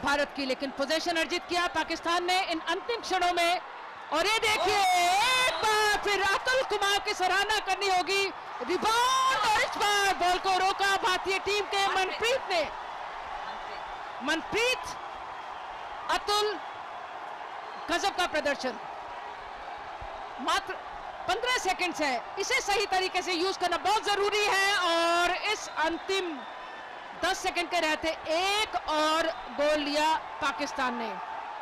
भारत की, लेकिन पोजीशन अर्जित किया पाकिस्तान ने इन अंतिम क्षणों में। और ये देखिए एक बार फिर अतुल कुमार की सराहना करनी होगी। रिबाउंड और इस बार बॉल को रोका भारतीय टीम के मनप्रीत ने। मनप्रीत, अतुल, गजब का प्रदर्शन। मात्र 15 सेकंड्स है, इसे सही तरीके से यूज करना बहुत जरूरी है। और इस अंतिम 10 सेकंड के रहते एक और गोल लिया पाकिस्तान ने।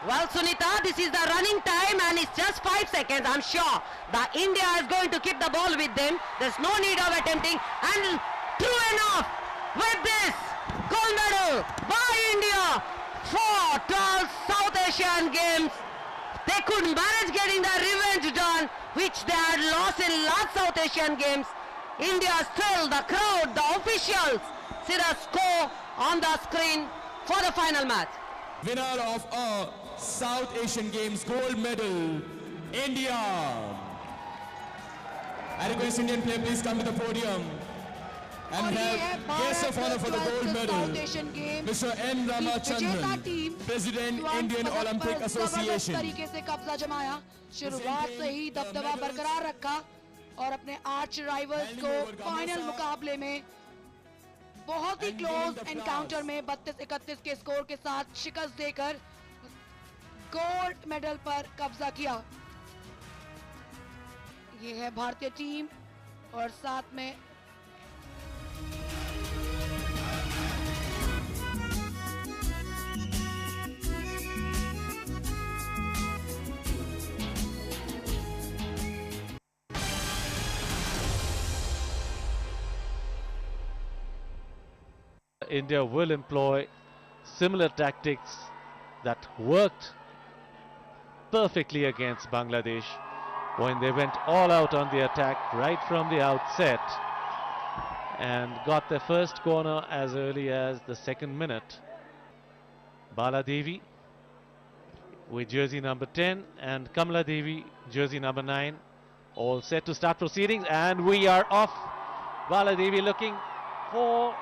Well, Sunita, this is the running time and it's just 5 seconds. I'm sure that India is going to keep the ball with them. There's no need of attempting. And true enough, with this gold medal by India for 12 South Asian Games, they could manage getting the revenge done, which they had lost in last South Asian Games. India still, the crowd, the officials, see the score on the screen for the final match. Winner of South Asian Games gold medal, India. I request Indian player please come to the podium and have guest of honor for the gold medal, Mr. N. Ramachandran, President Indian Olympic Association. तरीके से कब्जा जमाया, शुरुआत से ही दबदबा बरकरार रखा और अपने आर्च राइवल्स को फाइनल मुकाबले में बहुत ही क्लोज एनकाउंटर में 32-31 के स्कोर के साथ शिकस्त देकर गोल्ड मेडल पर कब्जा किया। ये है भारतीय टीम और साथ में India will employ similar tactics that worked perfectly against Bangladesh when they went all out on the attack right from the outset and got their first corner as early as the 2nd minute. Bala Devi with jersey number 10 and Kamala Devi jersey number 9 all set to start proceedings, and we are off. Bala Devi looking for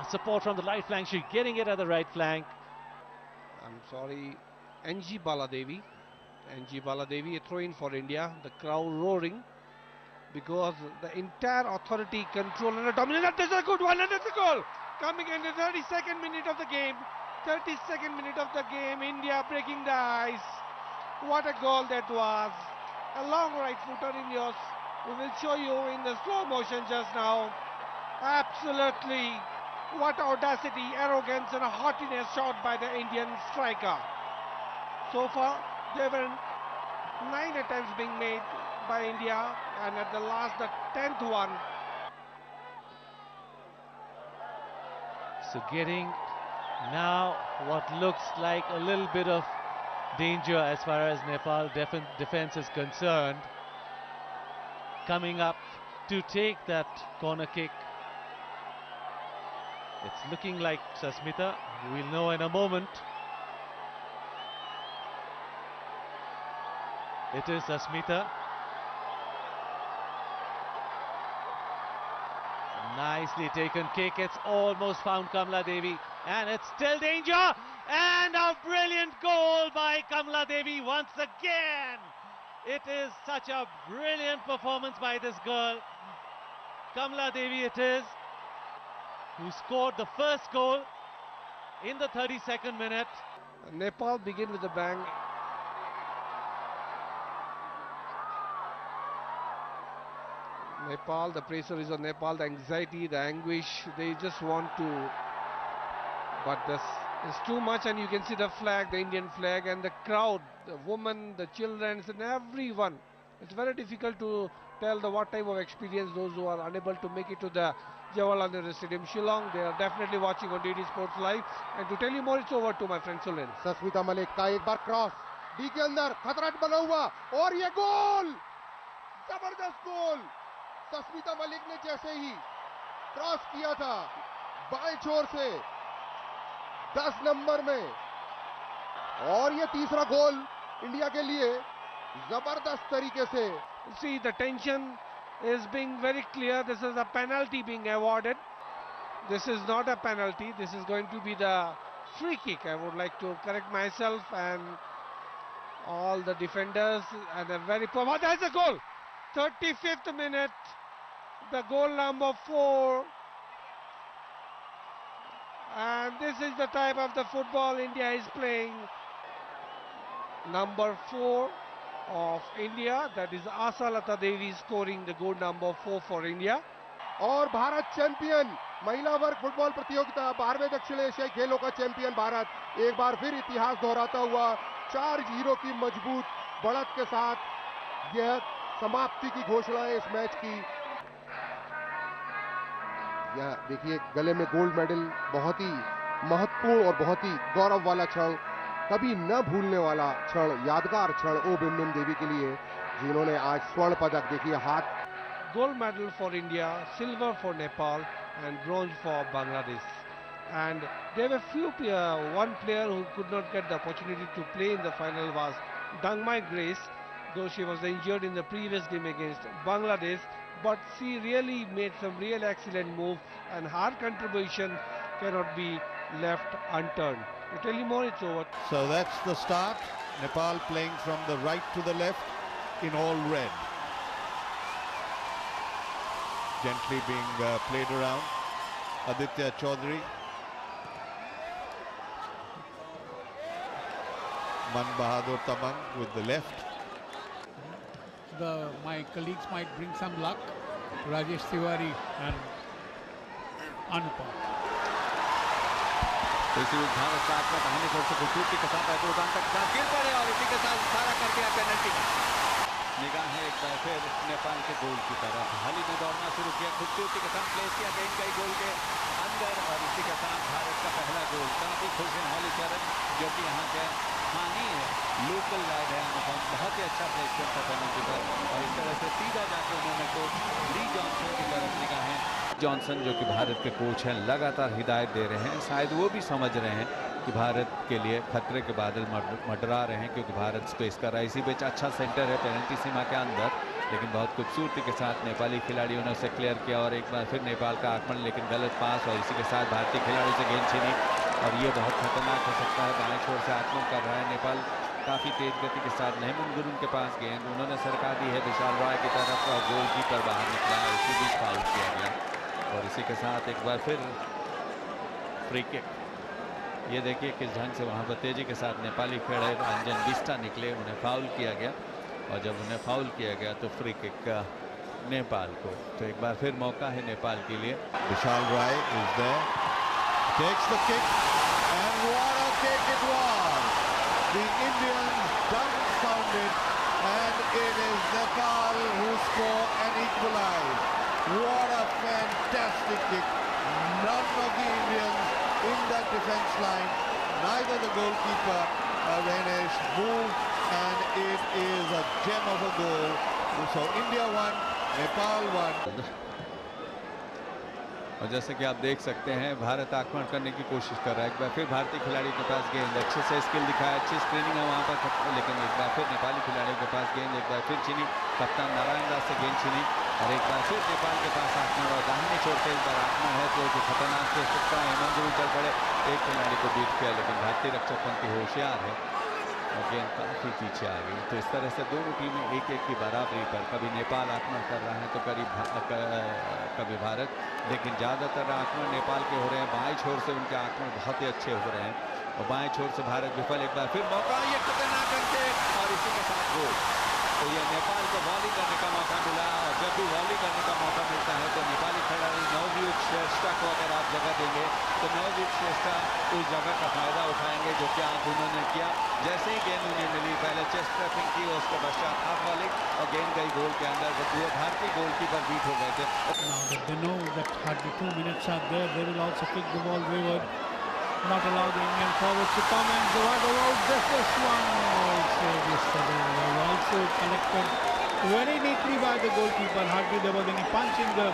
support from the right flank. She's getting it at the right flank. I'm sorry, NG Baladevi. NG Baladevi, a throw-in for India. The crowd roaring because the entire authority, control and dominance. That is a good one, and it's a goal. Coming in the 32nd minute of the game. 32nd minute of the game. India breaking the ice. What a goal that was. A long right footer in yours. We will show you in the slow motion just now. Absolutely. What audacity, arrogance and haughtiness shot by the Indian striker. So far, there were 9 attempts being made by India, and at the last, the 10th one. So getting now what looks like a little bit of danger as far as Nepal defense is concerned. Coming up to take that corner kick. It's looking like Sasmita. We'll know in a moment. It is Sasmita. Nicely taken kick. It's almost found Kamala Devi. And it's still danger. And a brilliant goal by Kamala Devi once again. It is such a brilliant performance by this girl. Kamala Devi it is, who scored the first goal in the 32nd minute. Nepal begin with a bang. Nepal, the pressure is on Nepal, the anxiety, the anguish, they just want to, but this is too much, and you can see the flag, the Indian flag, and the crowd, the women, the children, and everyone. It's very difficult to tell what type of experience those who are unable to make it to the Jawaharlal Nehru Stadium, Shillong. They are definitely watching on DD Sports Live. And to tell you more, it's over to my friend Sulen. Sasmita Malik का एक बार cross D के अंदर खतरा बना हुआ और ये गोल, जबरदस्त गोल। सस्मिता मलिक ने जैसे ही क्रॉस किया था बाएं छोर से 10 नंबर में, और ये तीसरा गोल इंडिया के लिए जबरदस्त तरीके से। See, the tension is being very clear. This is a penalty being awarded. This is not a penalty. This is going to be the free kick. I would like to correct myself and all the defenders. And a very poor. Oh, there's a goal. 35th minute. The goal number 4. And this is the type of the football India is playing. Number 4 of India, that is Asalata Devi scoring the goal number 4 for India. और Bharat champion महिला वर्ग football प्रतियोगिता 12वें दक्षिण एशियाई खेलों का champion Bharat एक बार फिर इतिहास दोहराता हुआ 4-0 की मजबूत बढ़त के साथ यह समाप्ति की घोषणा है इस मैच की। यह देखिए गले में गोल्ड मेडल, बहुत ही महत्वपूर्ण और बहुत ही गौरव वाला क्षण, कभी न भूलने वाला क्षण, यादगार क्षण ओ बिम बिम देवी के लिए जिन्होंने आज स्वर्ण पदक देखिए हाथ। Gold medal for India, silver for Nepal and bronze for Bangladesh. And there were one player who could not get the opportunity to play in the final was Dangmai Grace, though she was injured in the previous game against Bangladesh, but she really made some real excellent move and her contribution cannot be left unturned. To tell you more, it's over. So that's the start. Nepal playing from the right to the left in all red. gently being played around. Aditya Chaudhary. Man Bahadur Tamang with the left. My colleagues might bring some luck. Rajesh Tiwari and Anupam. तो इसी भारत का आत्मा दाहिने छोर से खूबसूरती के साथ उड़ान तक गिर पड़े और इसी के साथ सारा कर दिया पेनल्टी। निगाहें एक बार फिर नेपाल के गोल की तरफ। हाली ने दौड़ना शुरू किया, खूबसूरती के साथ प्लेस किया, गेंद गई गोल के अंदर और इसी के साथ भारत का पहला गोल। काफी खुश हैं हॉलीचरण जो कि यहाँ के स्थानीय है, लोकल लाइव है अनुपम, बहुत ही अच्छा प्लेसमेंट था पेनल्टी पर और इस तरह से सीधा जाकर उन्होंने कोच ली जॉनसन की तरफ निगाहें। जॉनसन जो कि भारत के कोच हैं लगातार हिदायत दे रहे हैं, शायद वो भी समझ रहे हैं कि भारत के लिए खतरे के बादल मंडरा रहे हैं क्योंकि भारत स्पेस कर रहा है। इसी बीच अच्छा सेंटर है पेनल्टी सीमा के अंदर, लेकिन बहुत खूबसूरती के साथ नेपाली खिलाड़ियों ने उसे क्लियर किया और एक बार फिर नेपाल का आक्रमण, लेकिन गलत पास और इसी के साथ भारतीय खिलाड़ी से गेंद छीनी और ये बहुत खतरनाक हो सकता है। दाएं छोर से आक्रमण कर रहा है नेपाल काफी तेज गति के साथ। नेहमुन गुरुंग के पास गेंद, उन्होंने सरका दी है विशाल रॉय की तरफ और गोलकीपर बाहर निकला, इसी बीच फाउल किया गया और इसी के साथ एक बार फिर फ्री किक। ये देखिए किस ढंग से वहां पर तेजी के साथ नेपाली खिलाड़ी अंजन बिस्टा निकले, उन्हें फाउल किया गया और जब उन्हें फाउल किया गया तो फ्री किक का नेपाल को। तो एक बार फिर मौका है नेपाल के लिए। Vishal Rai is there, takes the kick and what a kick it was. The Indians dumbfounded and it is Nepal who score and equalize. What a fantastic kick. None of the Indians in that defense line, neither the goalkeeper Renish moved and it is a gem of a goal. So India won, Nepal won. और जैसे कि आप देख सकते हैं भारत आक्रमण करने की कोशिश कर रहा है। एक बार फिर भारतीय खिलाड़ी के पास गेंद, अच्छे से स्किल दिखाया, अच्छी स्क्रीनिंग है वहाँ पर, लेकिन एक बार फिर नेपाली खिलाड़ियों के पास गेंद, एक बार फिर छीनी, कप्तान नारायण दास से गेंद छीनी और एक बार फिर नेपाल के पास आक्रमण और दाहिने छोर से इस बार आक्रमण है जो कि खतरनाक हो सकता है। हेमंत गुरुंग चल पड़े, एक खिलाड़ी को बीट किया लेकिन भारतीय रक्षक पंक्ति होशियार है और गेंद काफी पीछे आ गई। तो इस तरह से दोनों टीमें एक एक की बराबरी पर, कभी नेपाल आक्रमण कर रहा है तो कभी भारत, लेकिन ज़्यादातर आक्रमण नेपाल के हो रहे हैं। बाएं छोर से उनके आक्रमण बहुत ही अच्छे हो रहे हैं और बाएं छोर से भारत विफल। एक बार फिर मौका, ये खतरनाक करके और इसी के साथ गोल। तो ये नेपाल को वॉली करने का मौका मिला और जब भी वॉली करने का मौका मिलता है तो नेपाली खिलाड़ी नवदीप श्रेष्ठा को अगर आप जगह देंगे तो नवदीप श्रेष्ठा उस जगह का फायदा उठाएंगे जो कि आज उन्होंने किया। जैसे ही गेंद उन्हें मिली पहले चेस्ट ट्रैपिंग की और उसके पश्चात हाफ वॉली और गेंद गई गोल के अंदर, वो भारतीय गोलकीपर बीट हो गए थे। They know that hardly 2 minutes are there. They will also kick the ball wayward. Not allow the Indian forwards to come and go out. This one saved yesterday. Also collected very neatly by the goalkeeper. Hardly there was any punch in the.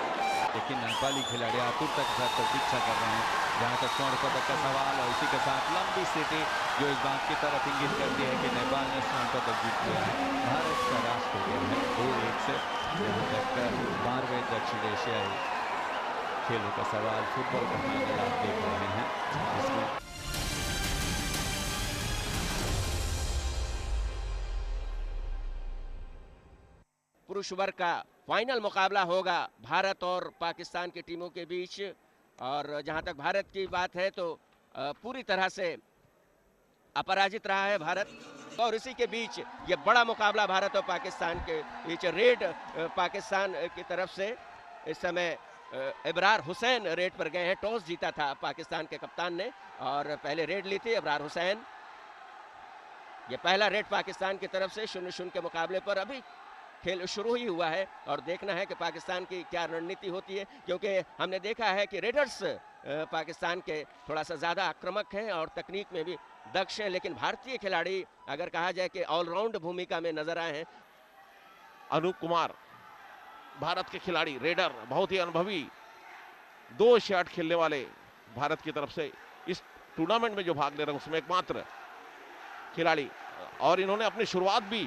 लेकिन नेपाली खिलाड़ी आतुरता के साथ प्रतीक्षा कर रहे हैं जहां तक स्वर्ण पदक का सवाल और इसी के साथ लंबी सीटी जो इस बात की तरफ इंगित करती है कि नेपाल ने स्वर्ण पदक जीत लिया है। भारत का राष्ट्र हो गया है 2-1 से। जहां तक 12वें दक्षिण एशियाई खेलों का सवाल, फुटबॉल का फाइनल आप देख रहे हैं जिसमें पुरुष वर्ग का फाइनल मुकाबला होगा भारत और पाकिस्तान की टीमों के बीच। और जहां तक भारत की बात है तो पूरी तरह से अपराजित रहा है भारत और इसी के बीच ये बड़ा मुकाबला भारत और पाकिस्तान के बीच। रेड पाकिस्तान की तरफ से इस समय इब्रार हुसैन रेड पर गए हैं। टॉस जीता था पाकिस्तान के कप्तान ने और पहले रेड ली थी इब्रार हुसैन। ये पहला रेड पाकिस्तान की तरफ से 0-0 के मुकाबले पर अभी खेल शुरू ही हुआ है और देखना है कि पाकिस्तान की क्या रणनीति होती है, क्योंकि हमने देखा है कि रेडर्स पाकिस्तान के थोड़ा सा ज़्यादा आक्रामक हैं और तकनीक में भी दक्ष हैं, लेकिन भारतीय खिलाड़ी अगर कहा जाए कि ऑलराउंड भूमिका में नजर आए हैं। अनूप कुमार भारत के खिलाड़ी, रेडर, बहुत ही अनुभवी, 2 शॉट खेलने वाले भारत की तरफ से इस टूर्नामेंट में जो भाग ले रहे हैं उसमें एकमात्र खिलाड़ी और इन्होंने अपनी शुरुआत भी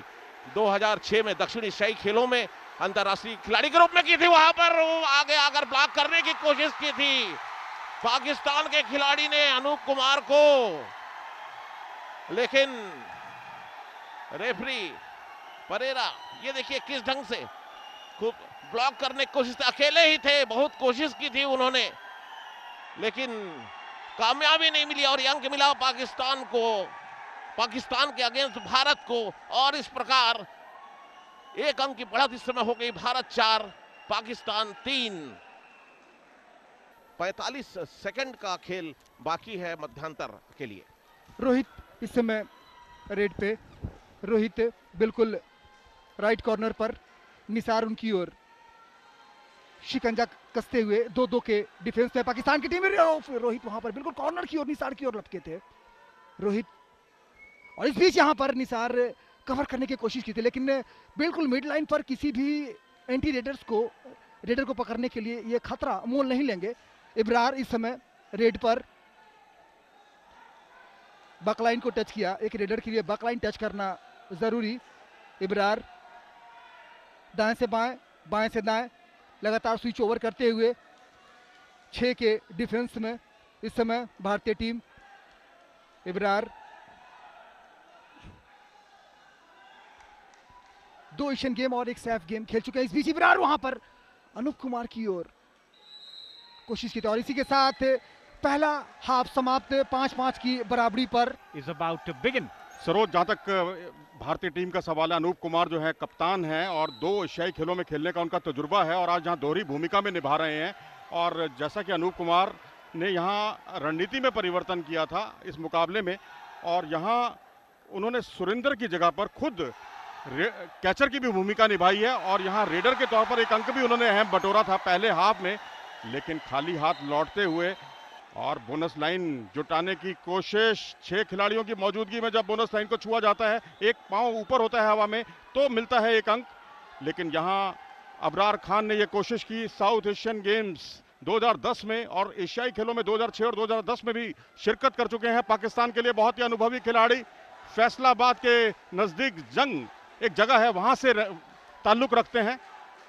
2006 में दक्षिण एशियाई खेलों में अंतरराष्ट्रीय खिलाड़ी के रूप में की थी। वहां पर आगे आकर ब्लॉक करने की कोशिश की थी पाकिस्तान के खिलाड़ी ने अनूप कुमार को, लेकिन रेफरी परेरा, ये देखिए किस ढंग से खूब ब्लॉक करने की कोशिश, अकेले ही थे, बहुत कोशिश की थी उन्होंने, लेकिन कामयाबी नहीं मिली और ये अंक मिला पाकिस्तान को, पाकिस्तान के अगेंस्ट भारत को। और इस प्रकार 1 अंक की बढ़त इस समय हो गई, भारत 4 पाकिस्तान 3। 45 सेकंड का खेल बाकी है मध्यांतर के लिए। रोहित इस समय रेड पे, रोहित बिल्कुल राइट कॉर्नर पर, निसार उनकी ओर शिकंजा कसते हुए 2-2 के डिफेंस में पाकिस्तान की टीम। रोहित वहां पर बिल्कुल कॉर्नर की ओर, निसार की ओर लटके थे रोहित, और इस बीच यहां पर निसार कवर करने की कोशिश की थी, लेकिन बिल्कुल मिड लाइन पर किसी भी एंटी रेडर को पकड़ने के लिए ये खतरा मोल नहीं लेंगे। इब्रार इस समय रेड पर बकलाइन को टच किया, एक रेडर के लिए बकलाइन टच करना जरूरी। इब्रार दाएं से बाएं, बाएं से दाएं लगातार स्विच ओवर करते हुए 6 के डिफेंस में इस समय भारतीय टीम। इब्रार 2 एशियन गेम और 1 सैफ गेम खेल चुके हैं। इस बीच इब्रार वहां पर अनूप कुमार की ओर कोशिश की थी, और इसी के साथ पहला हाफ समाप्त 5-5 की बराबरी पर। Is about to begin. Saroj, जहां तक भारतीय टीम का सवाल है, अनूप कुमार जो है कप्तान हैं और 2 एशियाई खेलों में खेलने का उनका तजुर्बा है और आज यहाँ दोहरी भूमिका में निभा रहे हैं। और जैसा कि अनूप कुमार ने यहाँ रणनीति में परिवर्तन किया था इस मुकाबले में, और यहाँ उन्होंने सुरेंद्र की जगह पर खुद कैचर की भी भूमिका निभाई है, और यहाँ रेडर के तौर पर 1 अंक भी उन्होंने अहम बटोरा था पहले हाफ में, लेकिन खाली हाथ लौटते हुए और बोनस लाइन जुटाने की कोशिश। 6 खिलाड़ियों की मौजूदगी में जब बोनस लाइन को छुआ जाता है, एक पांव ऊपर होता है हवा में, तो मिलता है 1 अंक। लेकिन यहाँ अबरार खान ने यह कोशिश की साउथ एशियन गेम्स 2010 में और एशियाई खेलों में 2006 और 2010 में भी शिरकत कर चुके हैं। पाकिस्तान के लिए बहुत ही अनुभवी खिलाड़ी, फैसलाबाद के नज़दीक जंग एक जगह है, वहाँ से ताल्लुक रखते हैं।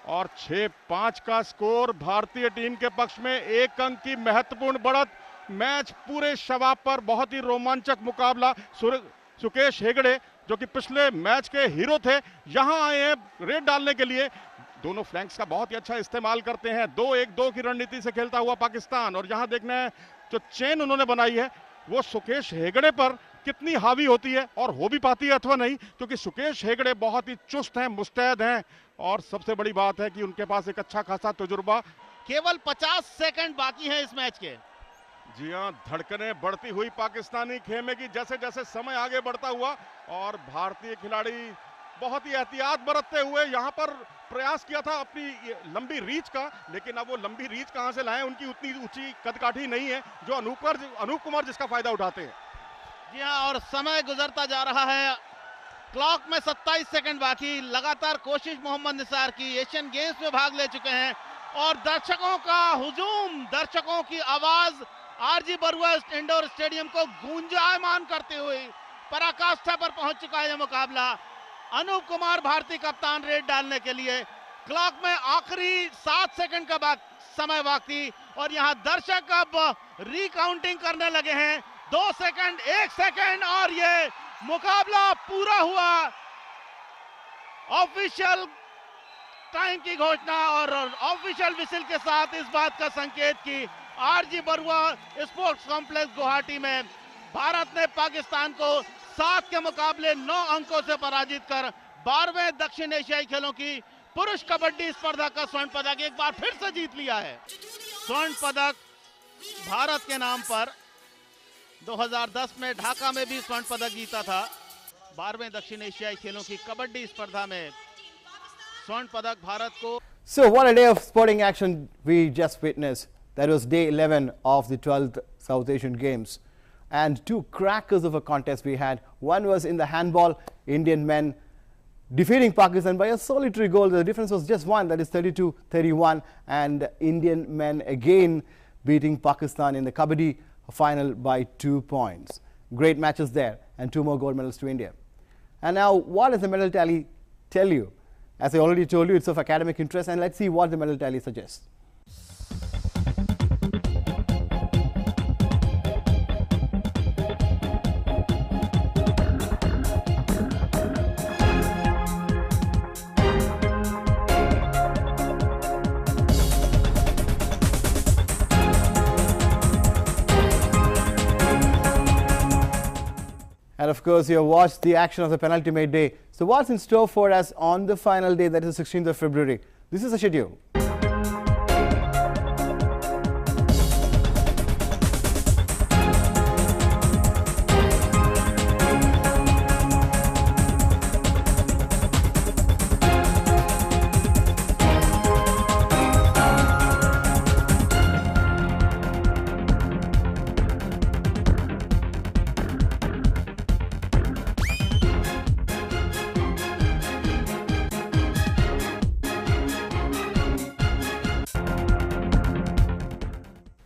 और 6-5 का स्कोर भारतीय टीम के पक्ष में, 1 अंक की महत्वपूर्ण बढ़त। मैच पूरे शबाब पर बहुत ही रोमांचक मुकाबला। सुकेश हेगड़े जो कि पिछले मैच के हीरो थे, यहां आए हैं रेड डालने के लिए। दोनों फ्लैंक्स का बहुत ही अच्छा इस्तेमाल करते हैं। 2-1-2 की रणनीति से खेलता हुआ पाकिस्तान, और यहां देखना है जो चेन उन्होंने बनाई है वो सुकेश हेगड़े पर कितनी हावी होती है और हो भी पाती है अथवा नहीं, क्योंकि सुकेश हेगड़े बहुत ही चुस्त हैं, मुस्तैद हैं, और सबसे बड़ी बात है कि उनके पास एक अच्छा खासा तजुर्बा। केवल 50 सेकंड बाकी हैं इस मैच के। जी हां, धड़कनें बढ़ती हुई पाकिस्तानी खेमे की जैसे जैसे समय आगे बढ़ता हुआ, और भारतीय खिलाड़ी बहुत ही एहतियात बरतते हुए यहां पर प्रयास किया था अपनी लंबी रीच का, लेकिन अब वो लंबी रीच कहां से लाएं, उनकी उतनी ऊंची कदकाठी नहीं है जो अनूप कुमार जिसका फायदा उठाते हैं। जी हाँ, और समय गुजरता जा रहा है, क्लॉक में 27 सेकंड बाकी। लगातार कोशिश मोहम्मद निसार की, एशियन गेम्स में भाग ले चुके हैं, और दर्शकों का हुजूम, दर्शकों की आवाज आरजी बरुआ इंडोर स्टेडियम को गूंजायमान करते हुए पराकाष्ठा पर पहुंच चुका है यह मुकाबला। अनूप कुमार भारतीय कप्तान रेड डालने के लिए। क्लॉक में आखिरी 7 सेकंड का समय बाकी, और यहां दर्शक अब रिकाउंटिंग करने लगे हैं। 2 सेकंड, 1 सेकंड, और ये मुकाबला पूरा हुआ। ऑफिशियल टाइम की घोषणा और ऑफिशियल विसिल के साथ इस बात का संकेत कि RG Barua sports complex Guwahati में भारत ने पाकिस्तान को 7 के मुकाबले 9 अंकों से पराजित कर 12वें दक्षिण एशियाई खेलों की पुरुष कबड्डी स्पर्धा का स्वर्ण पदक एक बार फिर से जीत लिया है। स्वर्ण पदक भारत के नाम पर 2010 में ढाका में भी स्वर्ण पदक जीता था। 12वें दक्षिण एशियाई खेलों की कबड्डी स्पर्धा में स्वर्ण पदक भारत को। So what a day of sporting action we just witnessed. That was day 11 of the 12th South Asian Games, and 2 crackers of a contest we had. One was in the handball, Indian men defeating Pakistan by a solitary goal. The difference was just 1, that is 32-31, and Indian men again beating Pakistan in the kabaddi final by 2 points. Great matches there, and 2 more gold medals to India. And now, what does the medal tally tell you? As I already told you, it's of academic interest, and let's see what the medal tally suggests. of course, you have watched the action of the penultimate day. So what's in store for us on the final day, that is the 16th of February? This is the schedule.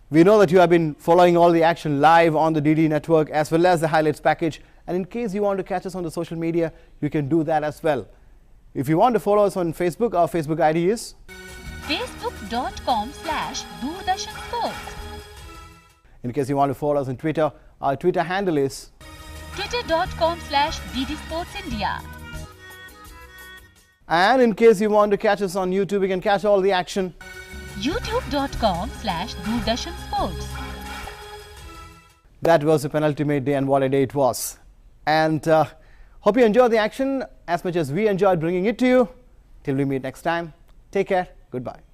We know that you have been following all the action live on the DD network as well as the highlights package, and in case you want to catch us on the social media, you can do that as well. If you want to follow us on Facebook, our Facebook ID is facebook.com/Doordarshan Sports. In case you want to follow us on Twitter, our Twitter handle is twitter.com/DD Sports India. And in case you want to catch us on YouTube, you can catch all the action. youtube.com/Doordarshan Sports. That was the penultimate day, and what a day it was. And hope you enjoyed the action as much as we enjoyed bringing it to you. Till we meet next time, take care. Goodbye.